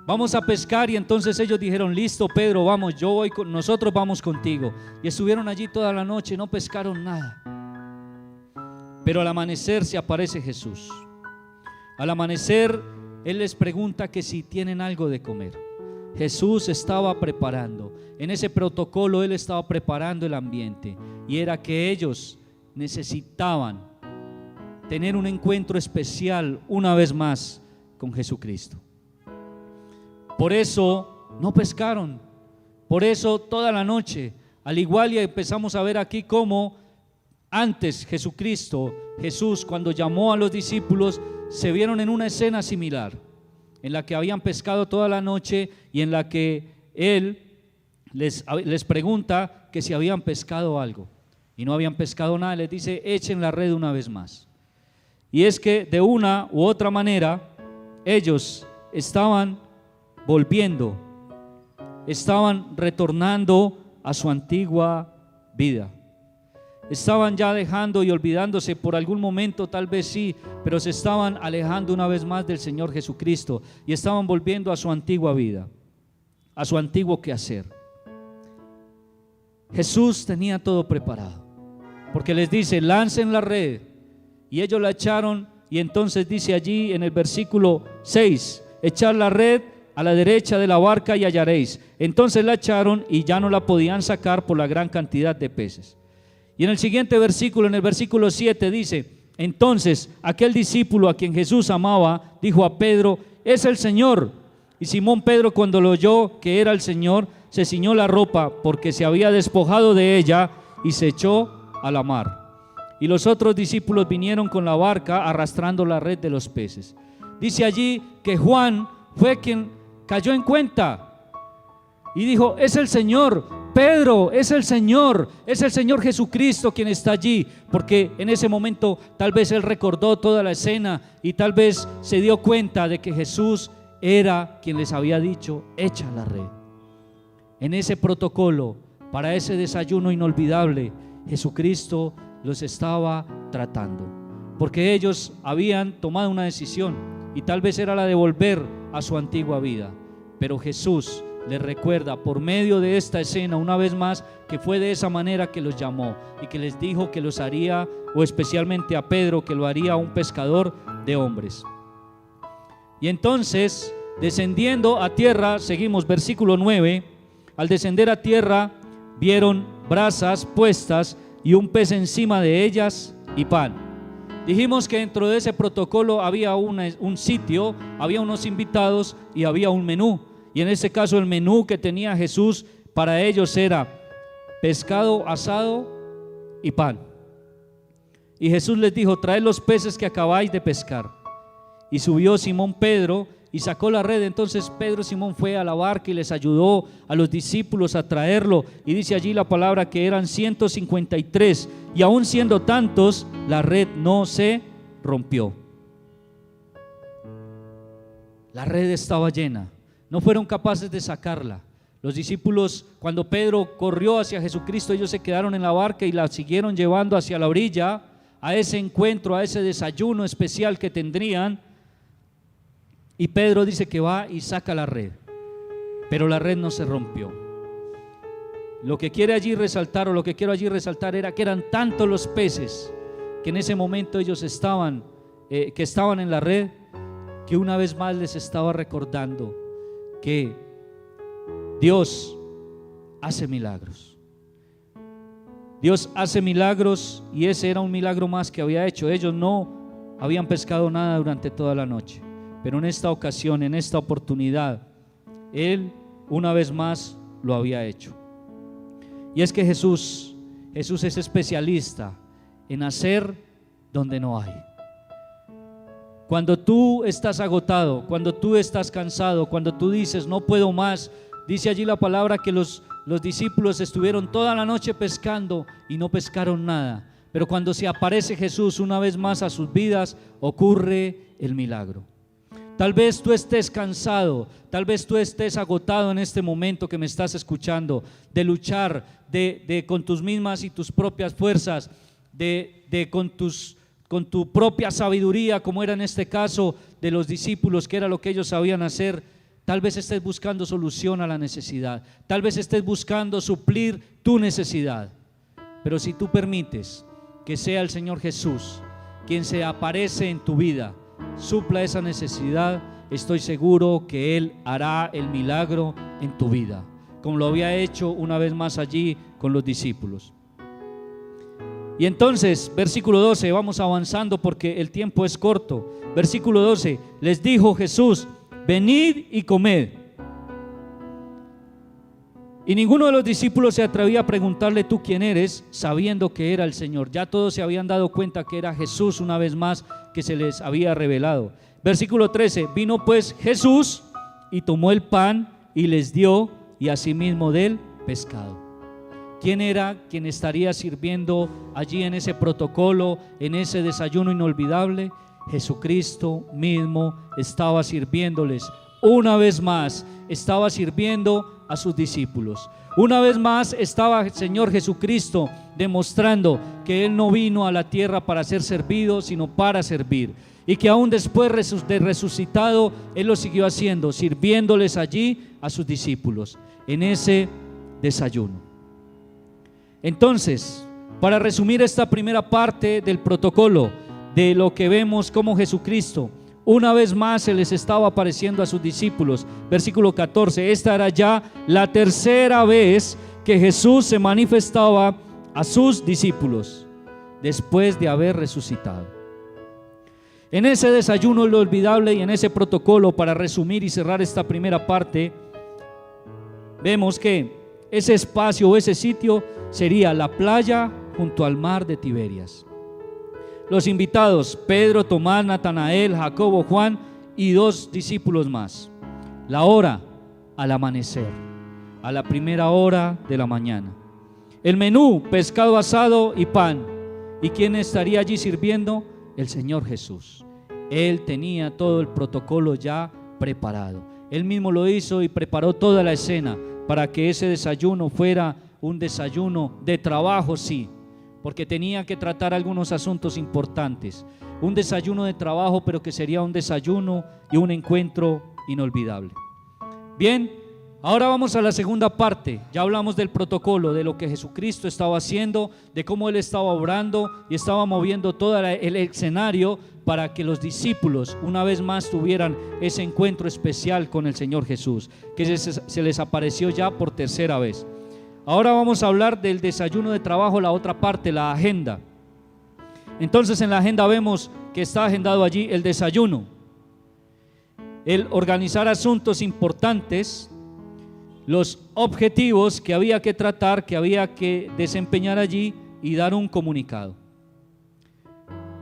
Vamos a pescar. Y entonces ellos dijeron: listo, Pedro, vamos, nosotros vamos contigo. Y estuvieron allí toda la noche, no pescaron nada. Pero al amanecer se aparece Jesús. Al amanecer Él les pregunta que si tienen algo de comer. Jesús estaba preparando, en ese protocolo Él estaba preparando el ambiente, y era que ellos necesitaban tener un encuentro especial una vez más con Jesucristo. Por eso no pescaron, por eso toda la noche, al igual, y empezamos a ver aquí cómo antes Jesús cuando llamó a los discípulos, se vieron en una escena similar, en la que habían pescado toda la noche y en la que Él les pregunta que si habían pescado algo, y no habían pescado nada. Les dice: echen la red una vez más. Y es que de una u otra manera ellos estaban volviendo, estaban retornando a su antigua vida. Estaban ya dejando y olvidándose por algún momento, tal vez sí, pero se estaban alejando una vez más del Señor Jesucristo y estaban volviendo a su antigua vida, a su antiguo quehacer. Jesús tenía todo preparado, porque les dice: lancen la red, y ellos la echaron. Y entonces dice allí en el versículo 6: echad la red a la derecha de la barca y hallaréis. Entonces la echaron y ya no la podían sacar por la gran cantidad de peces. Y en el siguiente versículo, en el versículo 7 dice: entonces aquel discípulo a quien Jesús amaba dijo a Pedro: es el Señor. Y Simón Pedro, cuando lo oyó que era el Señor, se ciñó la ropa porque se había despojado de ella y se echó a la mar. Y los otros discípulos vinieron con la barca arrastrando la red de los peces. Dice allí que Juan fue quien cayó en cuenta y dijo: es el Señor. Pedro, es el Señor Jesucristo quien está allí, porque en ese momento tal vez él recordó toda la escena y tal vez se dio cuenta de que Jesús era quien les había dicho: echa la red. En ese protocolo, para ese desayuno inolvidable, Jesucristo los estaba tratando, porque ellos habían tomado una decisión y tal vez era la de volver a su antigua vida, pero Jesús les recuerda por medio de esta escena una vez más que fue de esa manera que los llamó y que les dijo que los haría, o especialmente a Pedro, que lo haría un pescador de hombres. Y entonces, descendiendo a tierra, seguimos versículo 9, al descender a tierra vieron brasas puestas y un pez encima de ellas y pan. Dijimos que dentro de ese protocolo había un sitio, había unos invitados y había un menú. Y en este caso el menú que tenía Jesús para ellos era pescado asado y pan. Y Jesús les dijo: traed los peces que acabáis de pescar. Y subió Simón Pedro y sacó la red. Entonces Pedro y Simón fue a la barca y les ayudó a los discípulos a traerlo. Y dice allí la palabra que eran 153. Y aún siendo tantos, la red no se rompió. La red estaba llena. No fueron capaces de sacarla. Los discípulos, cuando Pedro corrió hacia Jesucristo, ellos se quedaron en la barca y la siguieron llevando hacia la orilla, a ese encuentro, a ese desayuno especial que tendrían. Y Pedro dice que va y saca la red, pero la red no se rompió. Lo que quiero allí resaltar era que eran tantos los peces que en ese momento ellos estaban en la red, que una vez más les estaba recordando que Dios hace milagros. Dios hace milagros, y ese era un milagro más que había hecho. Ellos no habían pescado nada durante toda la noche, pero en esta ocasión, en esta oportunidad, Él una vez más lo había hecho. Y es que Jesús es especialista en hacer donde no hay. Cuando tú estás agotado, cuando tú estás cansado, cuando tú dices no puedo más, dice allí la palabra que los discípulos estuvieron toda la noche pescando y no pescaron nada. Pero cuando se aparece Jesús una vez más a sus vidas, ocurre el milagro. Tal vez tú estés cansado, tal vez tú estés agotado en este momento que me estás escuchando, de luchar con tus mismas y tus propias fuerzas, con tu propia sabiduría, como era en este caso de los discípulos, que era lo que ellos sabían hacer. Tal vez estés buscando solución a la necesidad, tal vez estés buscando suplir tu necesidad, pero si tú permites que sea el Señor Jesús quien se aparece en tu vida, supla esa necesidad, estoy seguro que Él hará el milagro en tu vida, como lo había hecho una vez más allí con los discípulos. Y entonces, versículo 12, vamos avanzando porque el tiempo es corto. Versículo 12, les dijo Jesús: venid y comed. Y ninguno de los discípulos se atrevía a preguntarle: ¿tú quién eres?, sabiendo que era el Señor. Ya todos se habían dado cuenta que era Jesús una vez más que se les había revelado. Versículo 13, vino pues Jesús y tomó el pan y les dio, y asimismo del pescado. ¿Quién era quien estaría sirviendo allí en ese protocolo, en ese desayuno inolvidable? Jesucristo mismo estaba sirviéndoles. Una vez más estaba sirviendo a sus discípulos. Una vez más estaba el Señor Jesucristo demostrando que Él no vino a la tierra para ser servido, sino para servir, y que aún después de resucitado Él lo siguió haciendo, sirviéndoles allí a sus discípulos en ese desayuno. Entonces, para resumir esta primera parte del protocolo, de lo que vemos como Jesucristo una vez más se les estaba apareciendo a sus discípulos. Versículo 14, esta era ya la tercera vez que Jesús se manifestaba a sus discípulos después de haber resucitado. En ese desayuno inolvidable y en ese protocolo, para resumir y cerrar esta primera parte, vemos que ese espacio o ese sitio sería la playa junto al mar de Tiberias. Los invitados: Pedro, Tomás, Natanael, Jacobo, Juan y 2 discípulos más. La hora: al amanecer, a la primera hora de la mañana. El menú: pescado asado y pan. ¿Y quién estaría allí sirviendo? El Señor Jesús. Él tenía todo el protocolo ya preparado. Él mismo lo hizo y preparó toda la escena para que ese desayuno fuera un desayuno de trabajo, sí, porque tenía que tratar algunos asuntos importantes. Un desayuno de trabajo, pero que sería un desayuno y un encuentro inolvidable. Bien, ahora vamos a la segunda parte. Ya hablamos del protocolo, de lo que Jesucristo estaba haciendo, de cómo Él estaba obrando y estaba moviendo todo el escenario para que los discípulos una vez más tuvieran ese encuentro especial con el Señor Jesús, que se les apareció ya por tercera vez. Ahora vamos a hablar del desayuno de trabajo, la otra parte, la agenda. Entonces en la agenda vemos que está agendado allí el desayuno, el organizar asuntos importantes, los objetivos que había que tratar, que había que desempeñar allí y dar un comunicado.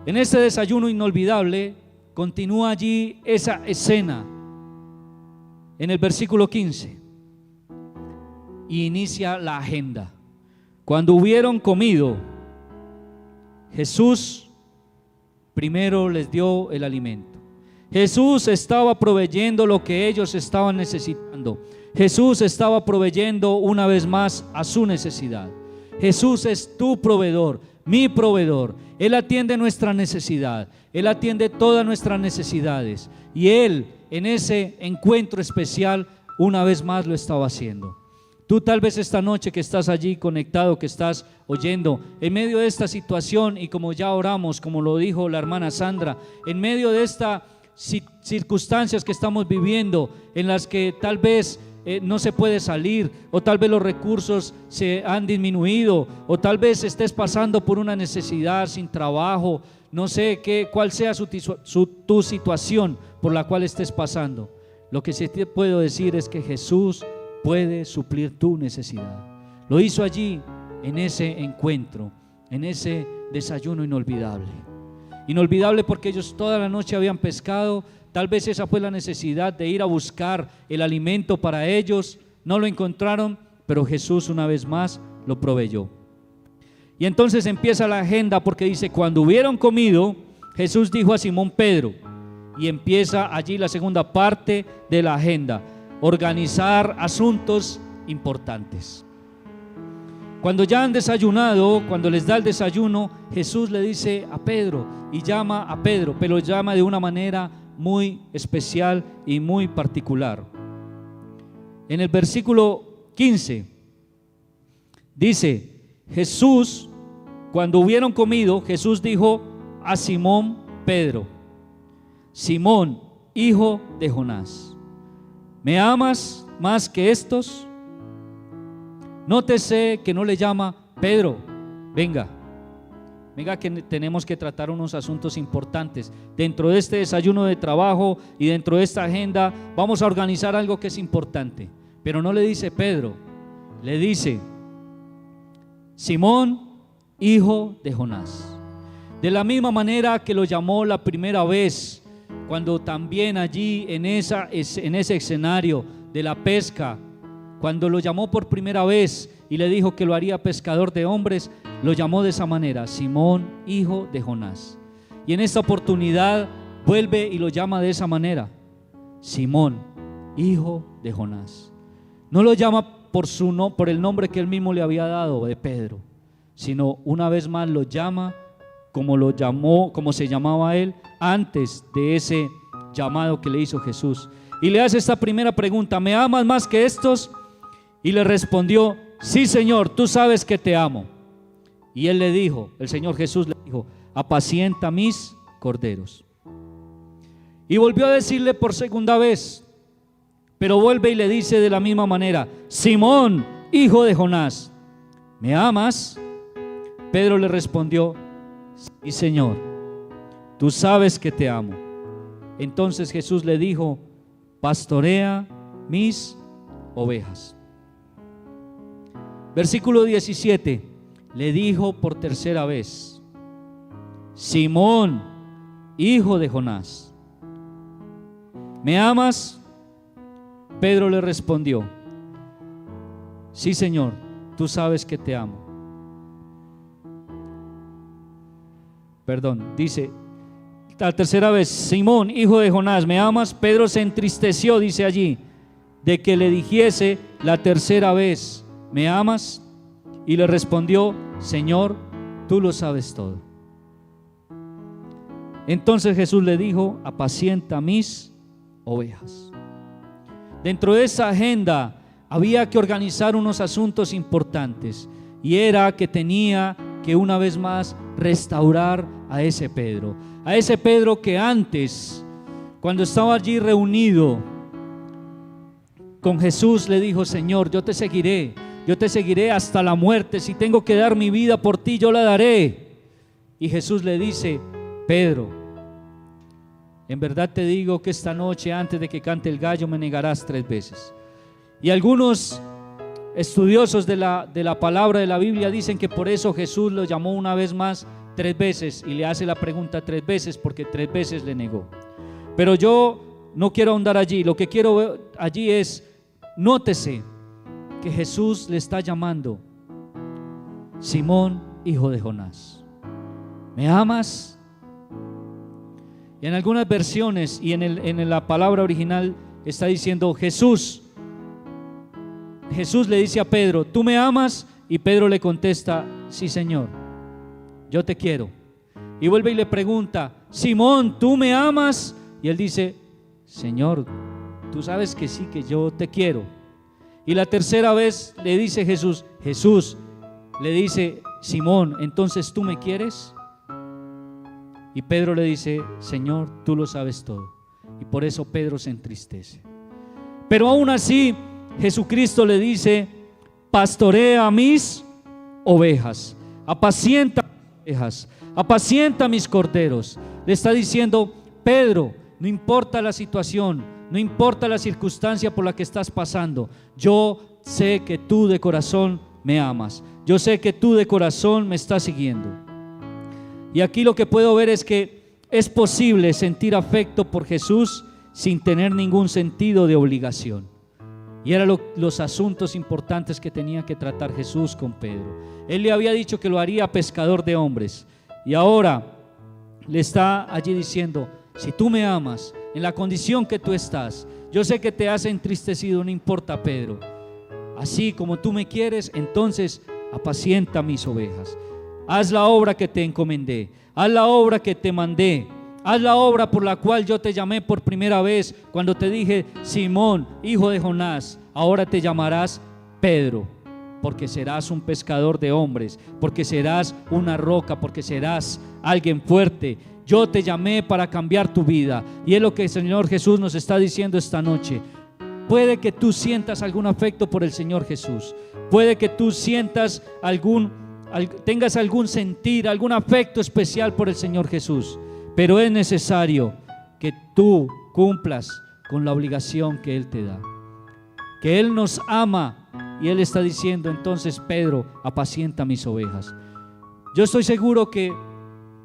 En ese desayuno inolvidable continúa allí esa escena en el versículo 15. Y inicia la agenda. Cuando hubieron comido, Jesús primero les dio el alimento. Jesús estaba proveyendo lo que ellos estaban necesitando. Jesús estaba proveyendo una vez más a su necesidad. Jesús es tu proveedor, mi proveedor. Él atiende nuestra necesidad, Él atiende todas nuestras necesidades, y Él en ese encuentro especial una vez más lo estaba haciendo. Tú tal vez esta noche que estás allí conectado, que estás oyendo, en medio de esta situación, y como ya oramos, como lo dijo la hermana Sandra, en medio de estas circunstancias que estamos viviendo, en las que tal vez no se puede salir, o tal vez los recursos se han disminuido, o tal vez estés pasando por una necesidad, sin trabajo, no sé cuál sea tu situación por la cual estés pasando. Lo que sí te puedo decir es que Jesús puede suplir tu necesidad. Lo hizo allí en ese encuentro, en ese desayuno inolvidable. Inolvidable porque ellos toda la noche habían pescado. Tal vez esa fue la necesidad de ir a buscar el alimento para ellos. No lo encontraron, pero Jesús una vez más lo proveyó. Y entonces empieza la agenda, porque dice: cuando hubieron comido, Jesús dijo a Simón Pedro: Y empieza allí la segunda parte de la agenda: organizar asuntos importantes. Cuando ya han desayunado, cuando les da el desayuno, Jesús le dice a Pedro, y llama a Pedro, pero lo llama de una manera muy especial y muy particular. En el versículo 15 dice: Jesús, cuando hubieron comido, Jesús dijo a Simón Pedro: Simón, hijo de Jonás, ¿me amas más que estos? Nótese que no le llama: Pedro, venga que tenemos que tratar unos asuntos importantes. Dentro de este desayuno de trabajo y dentro de esta agenda vamos a organizar algo que es importante. Pero no le dice Pedro, le dice Simón, hijo de Jonás. De la misma manera que lo llamó la primera vez, cuando también allí en ese escenario de la pesca, cuando lo llamó por primera vez y le dijo que lo haría pescador de hombres, lo llamó de esa manera: Simón, hijo de Jonás. Y en esta oportunidad vuelve y lo llama de esa manera: Simón, hijo de Jonás. No lo llama por el nombre que él mismo le había dado, de Pedro, sino una vez más lo llama como se llamaba él antes de ese llamado que le hizo Jesús. Y le hace esta primera pregunta: ¿me amas más que estos? Y le respondió: sí, Señor, tú sabes que te amo. Y él le dijo, el Señor Jesús le dijo: apacienta mis corderos. Y volvió a decirle por segunda vez, pero vuelve y le dice de la misma manera: Simón, hijo de Jonás, ¿me amas? Pedro le respondió: sí, Señor, tú sabes que te amo. Entonces Jesús le dijo: pastorea mis ovejas. Versículo 17, le dijo por tercera vez: Simón, hijo de Jonás, ¿me amas? Pedro le respondió: sí, Señor, tú sabes que te amo. Dice la tercera vez: Simón, hijo de Jonás, ¿me amas? Pedro se entristeció, dice allí, de que le dijese la tercera vez: ¿me amas? Y le respondió: Señor, tú lo sabes todo. Entonces Jesús le dijo: apacienta mis ovejas. Dentro de esa agenda había que organizar unos asuntos importantes, y era que tenía que una vez más restaurar a ese Pedro que antes, cuando estaba allí reunido con Jesús, le dijo: Señor, yo te seguiré hasta la muerte, si tengo que dar mi vida por ti, yo la daré. Y Jesús le dice: Pedro, en verdad te digo que esta noche, antes de que cante el gallo, me negarás 3 veces. Y algunos estudiosos de la palabra de la Biblia dicen que por eso Jesús lo llamó una vez más 3 veces y le hace la pregunta 3 veces, porque 3 veces le negó. Pero yo no quiero ahondar allí. Lo que quiero ver allí es: nótese que Jesús le está llamando: Simón, hijo de Jonás, ¿me amas? Y en algunas versiones y en la palabra original está diciendo: Jesús le dice a Pedro: ¿tú me amas? Y Pedro le contesta: sí, Señor, yo te quiero. Y vuelve y le pregunta: Simón, ¿tú me amas? Y él dice: Señor, tú sabes que sí, que yo te quiero. Y la tercera vez le dice Jesús le dice: Simón, ¿entonces tú me quieres? Y Pedro le dice: Señor, tú lo sabes todo. Y por eso Pedro se entristece. Pero aún así Jesucristo le dice: pastorea mis ovejas, apacienta mis ovejas, apacienta mis corderos. Le está diciendo: Pedro, no importa la situación, no importa la circunstancia por la que estás pasando, yo sé que tú de corazón me amas, yo sé que tú de corazón me estás siguiendo. Y aquí lo que puedo ver es que es posible sentir afecto por Jesús sin tener ningún sentido de obligación. Y eran los asuntos importantes que tenía que tratar Jesús con Pedro. Él le había dicho que lo haría pescador de hombres, y ahora le está allí diciendo: si tú me amas en la condición que tú estás, yo sé que te has entristecido, no importa, Pedro. Así como tú me quieres, entonces apacienta mis ovejas. Haz la obra que te encomendé, haz la obra que te mandé, haz la obra por la cual yo te llamé por primera vez cuando te dije: Simón, hijo de Jonás, ahora te llamarás Pedro, porque serás un pescador de hombres, porque serás una roca, porque serás alguien fuerte. Yo te llamé para cambiar tu vida, y es lo que el Señor Jesús nos está diciendo esta noche. Puede que tú sientas algún afecto por el Señor Jesús, puede que tú sientas tengas algún sentir, algún afecto especial por el Señor Jesús, pero es necesario que tú cumplas con la obligación que Él te da, que Él nos ama, y Él está diciendo: entonces, Pedro, apacienta mis ovejas. Yo estoy seguro que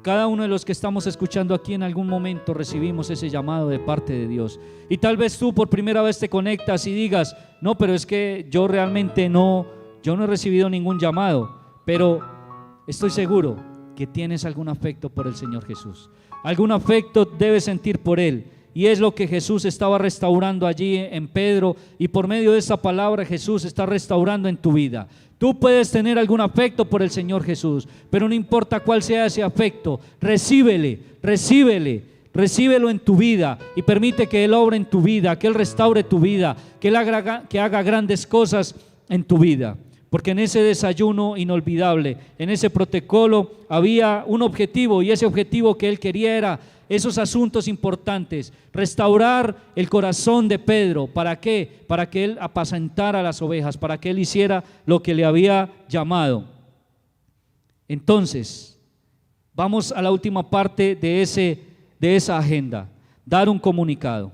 cada uno de los que estamos escuchando aquí en algún momento recibimos ese llamado de parte de Dios, y tal vez tú por primera vez te conectas y digas: no, pero es que yo realmente no he recibido ningún llamado. Pero estoy seguro que tienes algún afecto por el Señor Jesús, algún afecto debes sentir por Él, y es lo que Jesús estaba restaurando allí en Pedro, y por medio de esa palabra Jesús está restaurando en tu vida. Tú puedes tener algún afecto por el Señor Jesús, pero no importa cuál sea ese afecto, recíbelo en tu vida, y permite que Él obre en tu vida, que Él restaure tu vida, que haga grandes cosas en tu vida. Porque en ese desayuno inolvidable, en ese protocolo, había un objetivo, y ese objetivo que Él quería era esos asuntos importantes: restaurar el corazón de Pedro. ¿Para qué? Para que él apacentara las ovejas, para que él hiciera lo que le había llamado. Entonces, vamos a la última parte de esa agenda: dar un comunicado.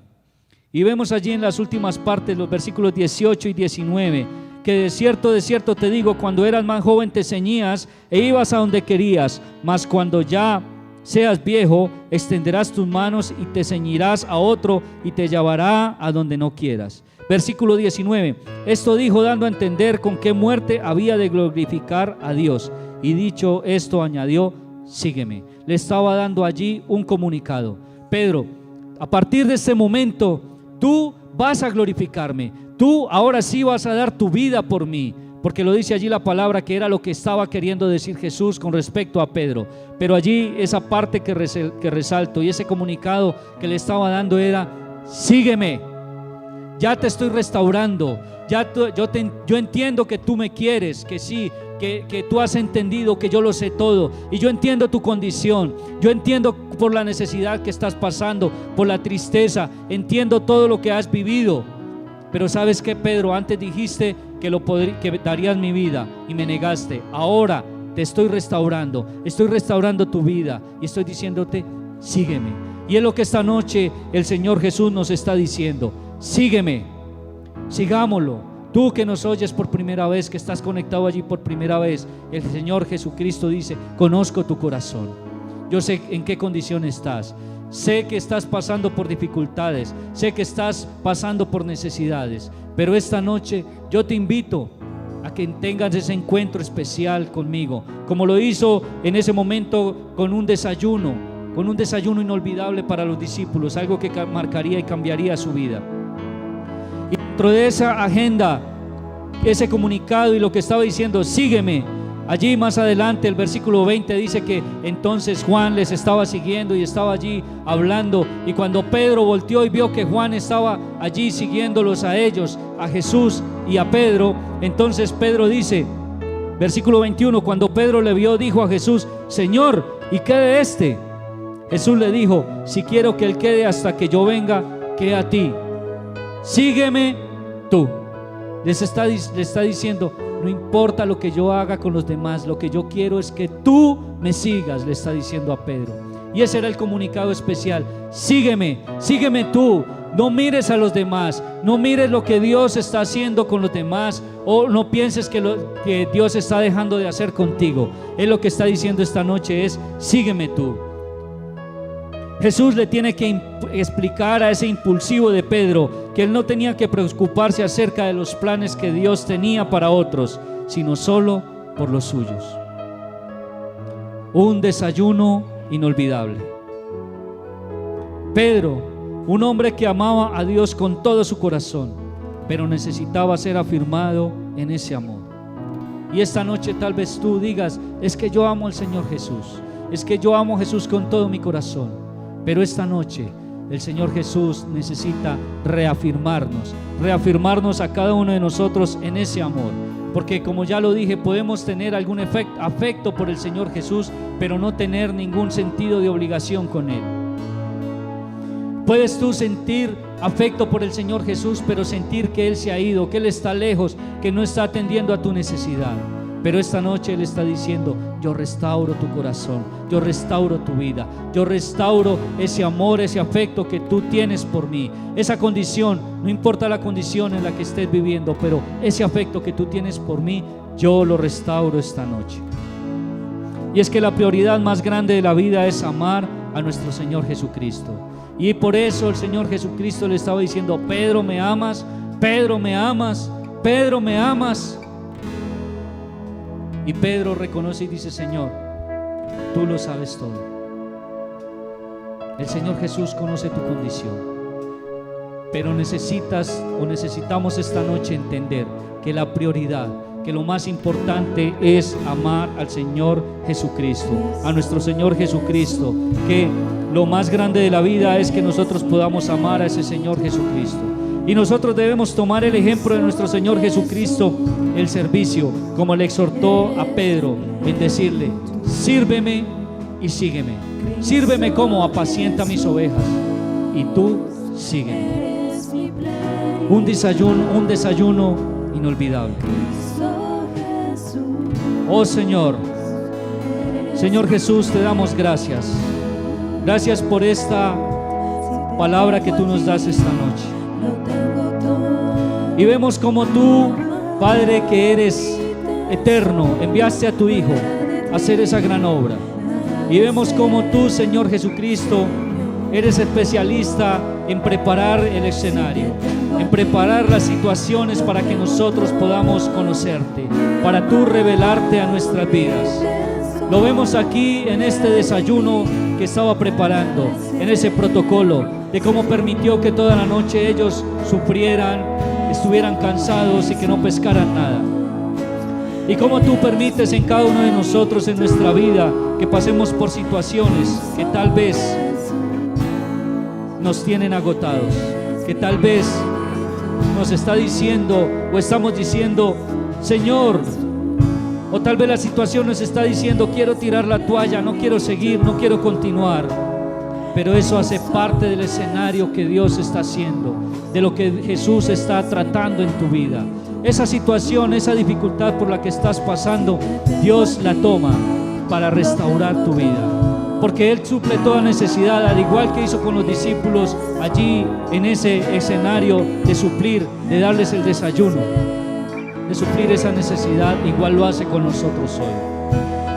Y vemos allí en las últimas partes, los versículos 18 y 19, que de cierto te digo, cuando eras más joven te ceñías e ibas a donde querías, mas cuando ya seas viejo, extenderás tus manos y te ceñirás a otro y te llevará a donde no quieras. Versículo 19, esto dijo dando a entender con qué muerte había de glorificar a Dios, y dicho esto añadió: sígueme. Le estaba dando allí un comunicado: Pedro, a partir de este momento tú vas a glorificarme, tú ahora sí vas a dar tu vida por mí. Porque lo dice allí la palabra, que era lo que estaba queriendo decir Jesús con respecto a Pedro. Pero allí esa parte que resalto, y ese comunicado que le estaba dando era: sígueme, ya te estoy restaurando, yo entiendo que tú me quieres, que sí, que tú has entendido que yo lo sé todo, y yo entiendo tu condición, yo entiendo por la necesidad que estás pasando, por la tristeza, entiendo todo lo que has vivido. Pero ¿sabes qué, Pedro? Antes dijiste que darías mi vida y me negaste. Ahora te estoy restaurando tu vida, y estoy diciéndote: sígueme. Y es lo que esta noche el Señor Jesús nos está diciendo: sígueme, sigámoslo. Tú que nos oyes por primera vez, que estás conectado allí por primera vez, el Señor Jesucristo dice: conozco tu corazón, yo sé en qué condición estás. Sé que estás pasando por dificultades, sé que estás pasando por necesidades, pero esta noche yo te invito a que tengas ese encuentro especial conmigo, como lo hizo en ese momento con un desayuno inolvidable para los discípulos, algo que marcaría y cambiaría su vida. Y dentro de esa agenda, ese comunicado y lo que estaba diciendo: sígueme, allí más adelante el versículo 20 dice que entonces Juan les estaba siguiendo y estaba allí hablando, y cuando Pedro volteó y vio que Juan estaba allí siguiéndolos a ellos, a Jesús y a Pedro, entonces Pedro dice, versículo 21, cuando Pedro le vio, dijo a Jesús: Señor, ¿y qué de este? Jesús le dijo: si quiero que él quede hasta que yo venga, ¿qué a ti? Sígueme tú. Le está diciendo: no importa lo que yo haga con los demás, lo que yo quiero es que tú me sigas, le está diciendo a Pedro. Y ese era el comunicado especial: sígueme tú. No mires a los demás, no mires lo que Dios está haciendo con los demás, o no pienses que Dios está dejando de hacer contigo. Él lo que está diciendo esta noche es: sígueme tú. Jesús le tiene que explicar a ese impulsivo de Pedro que él no tenía que preocuparse acerca de los planes que Dios tenía para otros, sino solo por los suyos. Un desayuno inolvidable. Pedro, un hombre que amaba a Dios con todo su corazón, pero necesitaba ser afirmado en ese amor. Y esta noche tal vez tú digas: es que yo amo al Señor Jesús, es que yo amo a Jesús con todo mi corazón. Pero esta noche el Señor Jesús necesita reafirmarnos a cada uno de nosotros en ese amor. Porque como ya lo dije, podemos tener algún afecto por el Señor Jesús, pero no tener ningún sentido de obligación con Él. Puedes tú sentir afecto por el Señor Jesús, pero sentir que Él se ha ido, que Él está lejos, que no está atendiendo a tu necesidad. Pero esta noche Él está diciendo: yo restauro tu corazón, yo restauro tu vida, yo restauro ese amor, ese afecto que tú tienes por mí. Esa condición, no importa la condición en la que estés viviendo, pero ese afecto que tú tienes por mí, yo lo restauro esta noche. Y es que la prioridad más grande de la vida es amar a nuestro Señor Jesucristo. Y por eso el Señor Jesucristo le estaba diciendo: Pedro, ¿me amas? Pedro, ¿me amas? Pedro, ¿me amas? Y Pedro reconoce y dice: Señor, tú lo sabes todo. El Señor Jesús conoce tu condición, pero necesitamos esta noche entender que la prioridad, que lo más importante es amar al Señor Jesucristo, a nuestro Señor Jesucristo, que lo más grande de la vida es que nosotros podamos amar a ese Señor Jesucristo. Y nosotros debemos tomar el ejemplo de nuestro Señor Jesucristo, el servicio, como le exhortó a Pedro, en decirle: sírveme y sígueme. Sírveme como apacienta mis ovejas, y tú sígueme. Un desayuno inolvidable. Oh Señor, Señor Jesús, te damos gracias. Gracias por esta palabra que tú nos das esta noche. Y vemos como tú, Padre, que eres eterno, enviaste a tu Hijo a hacer esa gran obra. Y vemos como tú, Señor Jesucristo, eres especialista en preparar el escenario, en preparar las situaciones para que nosotros podamos conocerte, para tú revelarte a nuestras vidas. Lo vemos aquí en este desayuno que estaba preparando, en ese protocolo de cómo permitió que toda la noche ellos sufrieran, estuvieran cansados y que no pescaran nada. Y cómo tú permites en cada uno de nosotros en nuestra vida que pasemos por situaciones que tal vez nos tienen agotados, que tal vez nos está diciendo o estamos diciendo: Señor, o tal vez la situación nos está diciendo: quiero tirar la toalla, no quiero seguir, no quiero continuar. Pero eso hace parte del escenario que Dios está haciendo, de lo que Jesús está tratando en tu vida. Esa situación, esa dificultad por la que estás pasando, Dios la toma para restaurar tu vida, porque Él suple toda necesidad, al igual que hizo con los discípulos allí en ese escenario de suplir, de darles el desayuno, de suplir esa necesidad. Igual lo hace con nosotros hoy.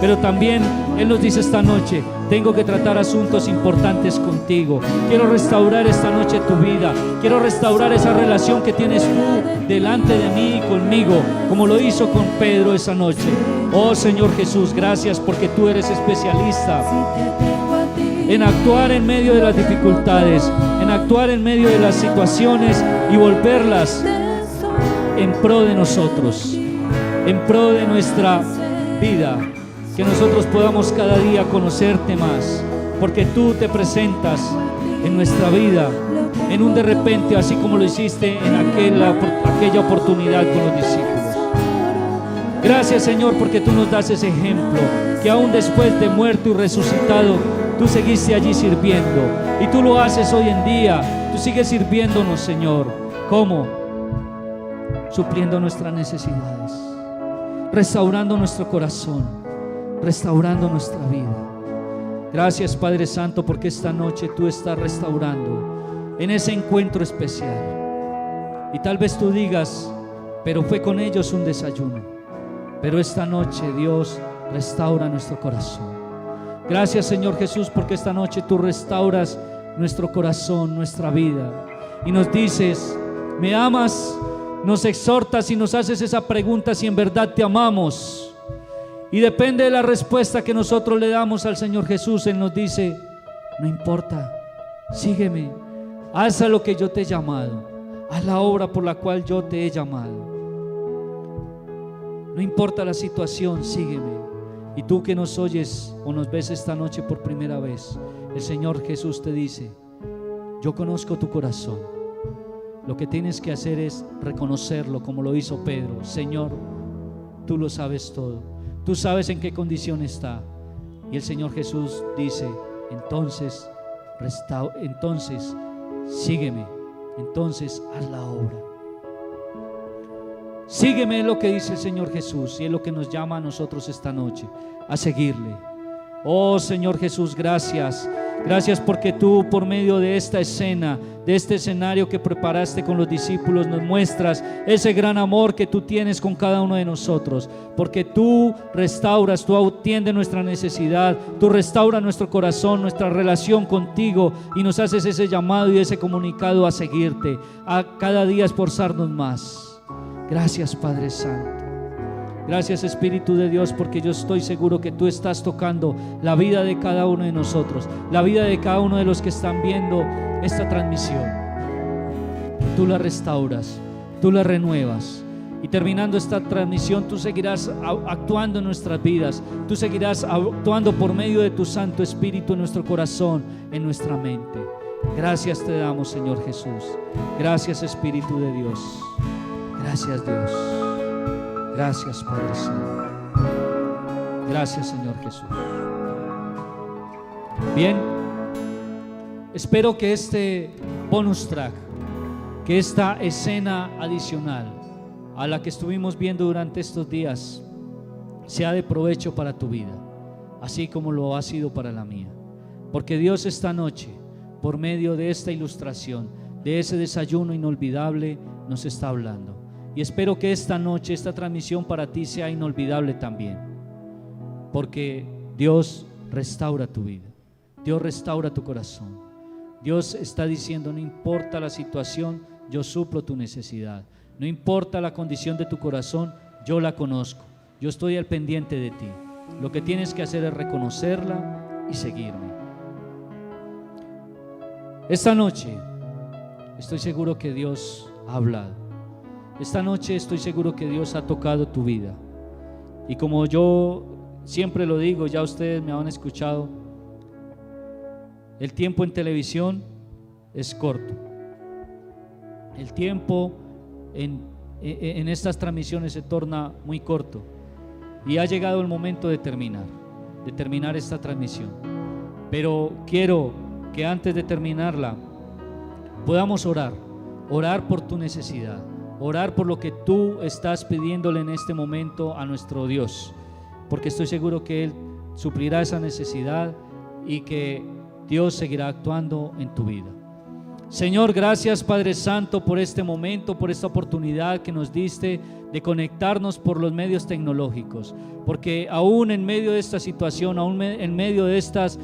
Pero también Él nos dice esta noche: tengo que tratar asuntos importantes contigo. Quiero restaurar esta noche tu vida. Quiero restaurar esa relación que tienes tú delante de mí y conmigo, como lo hizo con Pedro esa noche. Oh Señor Jesús, gracias porque tú eres especialista en actuar en medio de las dificultades, en actuar en medio de las situaciones y volverlas en pro de nosotros, en pro de nuestra vida. Que nosotros podamos cada día conocerte más, porque tú te presentas en nuestra vida en un de repente, así como lo hiciste en aquella oportunidad con los discípulos. Gracias, Señor, porque tú nos das ese ejemplo, que aún después de muerto y resucitado, tú seguiste allí sirviendo, y tú lo haces hoy en día. Tú sigues sirviéndonos, Señor. ¿Cómo? Supliendo nuestras necesidades, restaurando nuestro corazón, restaurando nuestra vida. Gracias, Padre Santo, porque esta noche tú estás restaurando en ese encuentro especial. Y tal vez tú digas: pero fue con ellos un desayuno. Pero esta noche Dios restaura nuestro corazón. Gracias, Señor Jesús, porque esta noche tú restauras nuestro corazón, nuestra vida, y nos dices: ¿me amas? Nos exhortas y nos haces esa pregunta: si en verdad te amamos. Y depende de la respuesta que nosotros le damos al Señor Jesús. Él nos dice: no importa, sígueme, haz a lo que yo te he llamado, haz la obra por la cual yo te he llamado. No importa la situación, sígueme. Y tú que nos oyes o nos ves esta noche por primera vez, el Señor Jesús te dice: yo conozco tu corazón. Lo que tienes que hacer es reconocerlo, como lo hizo Pedro. Señor, tú lo sabes todo, tú sabes en qué condición está. Y el Señor Jesús dice: entonces sígueme, entonces haz la obra. Sígueme, es lo que dice el Señor Jesús, y es lo que nos llama a nosotros esta noche, a seguirle. Oh Señor Jesús, gracias. Gracias porque tú, por medio de esta escena, de este escenario que preparaste con los discípulos, nos muestras ese gran amor que tú tienes con cada uno de nosotros, porque tú restauras, tú atiendes nuestra necesidad, tú restauras nuestro corazón, nuestra relación contigo, y nos haces ese llamado y ese comunicado a seguirte, a cada día esforzarnos más. Gracias, Padre Santo. Gracias, Espíritu de Dios, porque yo estoy seguro que tú estás tocando la vida de cada uno de nosotros, la vida de cada uno de los que están viendo esta transmisión. Tú la restauras, tú la renuevas, y terminando esta transmisión tú seguirás actuando en nuestras vidas, tú seguirás actuando por medio de tu Santo Espíritu en nuestro corazón, en nuestra mente. Gracias te damos, Señor Jesús. Gracias, Espíritu de Dios. Gracias, Dios. Gracias, Padre Santo. Gracias, Señor Jesús. Bien, espero que este bonus track, que esta escena adicional a la que estuvimos viendo durante estos días, sea de provecho para tu vida, así como lo ha sido para la mía. Porque Dios esta noche, por medio de esta ilustración, de ese desayuno inolvidable, nos está hablando. Y espero que esta noche, esta transmisión para ti sea inolvidable también, porque Dios restaura tu vida, Dios restaura tu corazón. Dios está diciendo: no importa la situación, yo suplo tu necesidad. No importa la condición de tu corazón, yo la conozco, yo estoy al pendiente de ti. Lo que tienes que hacer es reconocerla y seguirme. Esta noche estoy seguro que Dios ha hablado. Esta noche estoy seguro que Dios ha tocado tu vida. Y como yo siempre lo digo, ya ustedes me han escuchado, el tiempo en televisión es corto. El tiempo en estas transmisiones se torna muy corto. Y ha llegado el momento de terminar esta transmisión. Pero quiero que antes de terminarla podamos orar por tu necesidad. Orar por lo que tú estás pidiéndole en este momento a nuestro Dios, porque estoy seguro que Él suplirá esa necesidad y que Dios seguirá actuando en tu vida. Señor, gracias, Padre Santo, por este momento, por esta oportunidad que nos diste de conectarnos por los medios tecnológicos, porque aún en medio de esta situación, aún en medio de estas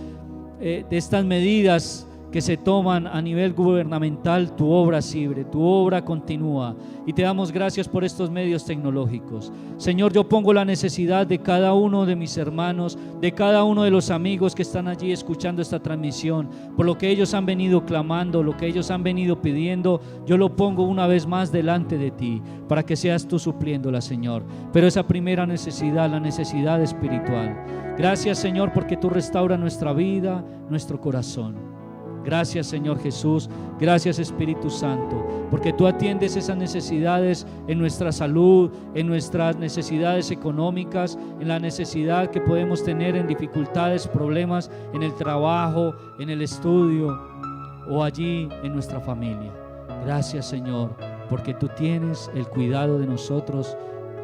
medidas que se toman a nivel gubernamental, tu obra sigue, tu obra continúa, y te damos gracias por estos medios tecnológicos. Señor, yo pongo la necesidad de cada uno de mis hermanos, de cada uno de los amigos que están allí escuchando esta transmisión, por lo que ellos han venido clamando, lo que ellos han venido pidiendo, yo lo pongo una vez más delante de ti, para que seas tú supliéndola, Señor. Pero esa primera necesidad, la necesidad espiritual, gracias, Señor, porque tú restauras nuestra vida, nuestro corazón. Gracias, Señor Jesús, gracias, Espíritu Santo, porque tú atiendes esas necesidades en nuestra salud, en nuestras necesidades económicas, en la necesidad que podemos tener en dificultades, problemas en el trabajo, en el estudio o allí en nuestra familia. Gracias, Señor, porque tú tienes el cuidado de nosotros,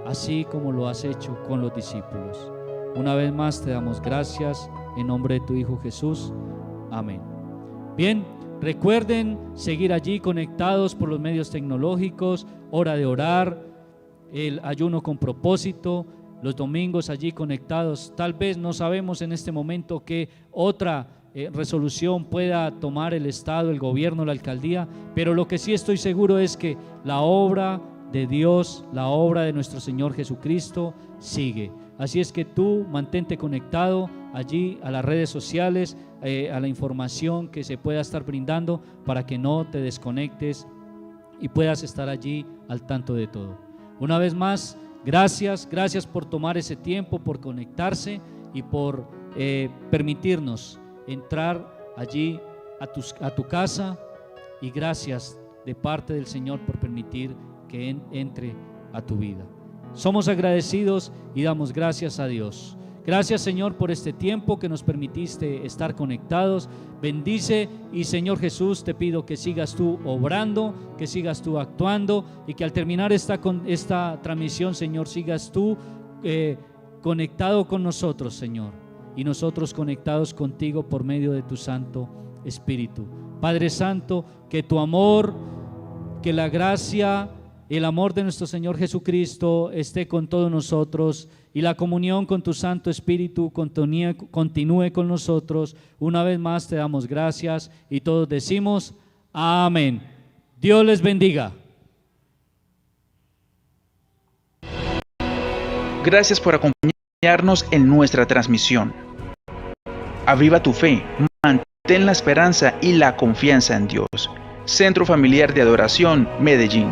así como lo has hecho con los discípulos. Una vez más te damos gracias en nombre de tu Hijo Jesús. Amén. Bien, recuerden seguir allí conectados por los medios tecnológicos, hora de orar, el ayuno con propósito, los domingos allí conectados. Tal vez no sabemos en este momento qué otra resolución pueda tomar el Estado, el gobierno, la alcaldía, pero lo que sí estoy seguro es que la obra de Dios, la obra de nuestro Señor Jesucristo sigue. Así es que tú mantente conectado allí a las redes sociales, a la información que se pueda estar brindando para que no te desconectes y puedas estar allí al tanto de todo. Una vez más, gracias por tomar ese tiempo, por conectarse y por permitirnos entrar allí a tu casa, y gracias de parte del Señor por permitir que entre a tu vida. Somos agradecidos y damos gracias a Dios. Gracias, Señor, por este tiempo que nos permitiste estar conectados. Bendice, y Señor Jesús, te pido que sigas tú obrando, que sigas tú actuando, y que al terminar esta transmisión, Señor, sigas tú conectado con nosotros, Señor, y nosotros conectados contigo por medio de tu Santo Espíritu. Padre Santo, que tu amor, que la gracia, el amor de nuestro Señor Jesucristo esté con todos nosotros, y la comunión con tu Santo Espíritu continúe con nosotros. Una vez más te damos gracias y todos decimos amén. Dios les bendiga. Gracias por acompañarnos en nuestra transmisión. Aviva tu fe, mantén la esperanza y la confianza en Dios. Centro Familiar de Adoración, Medellín.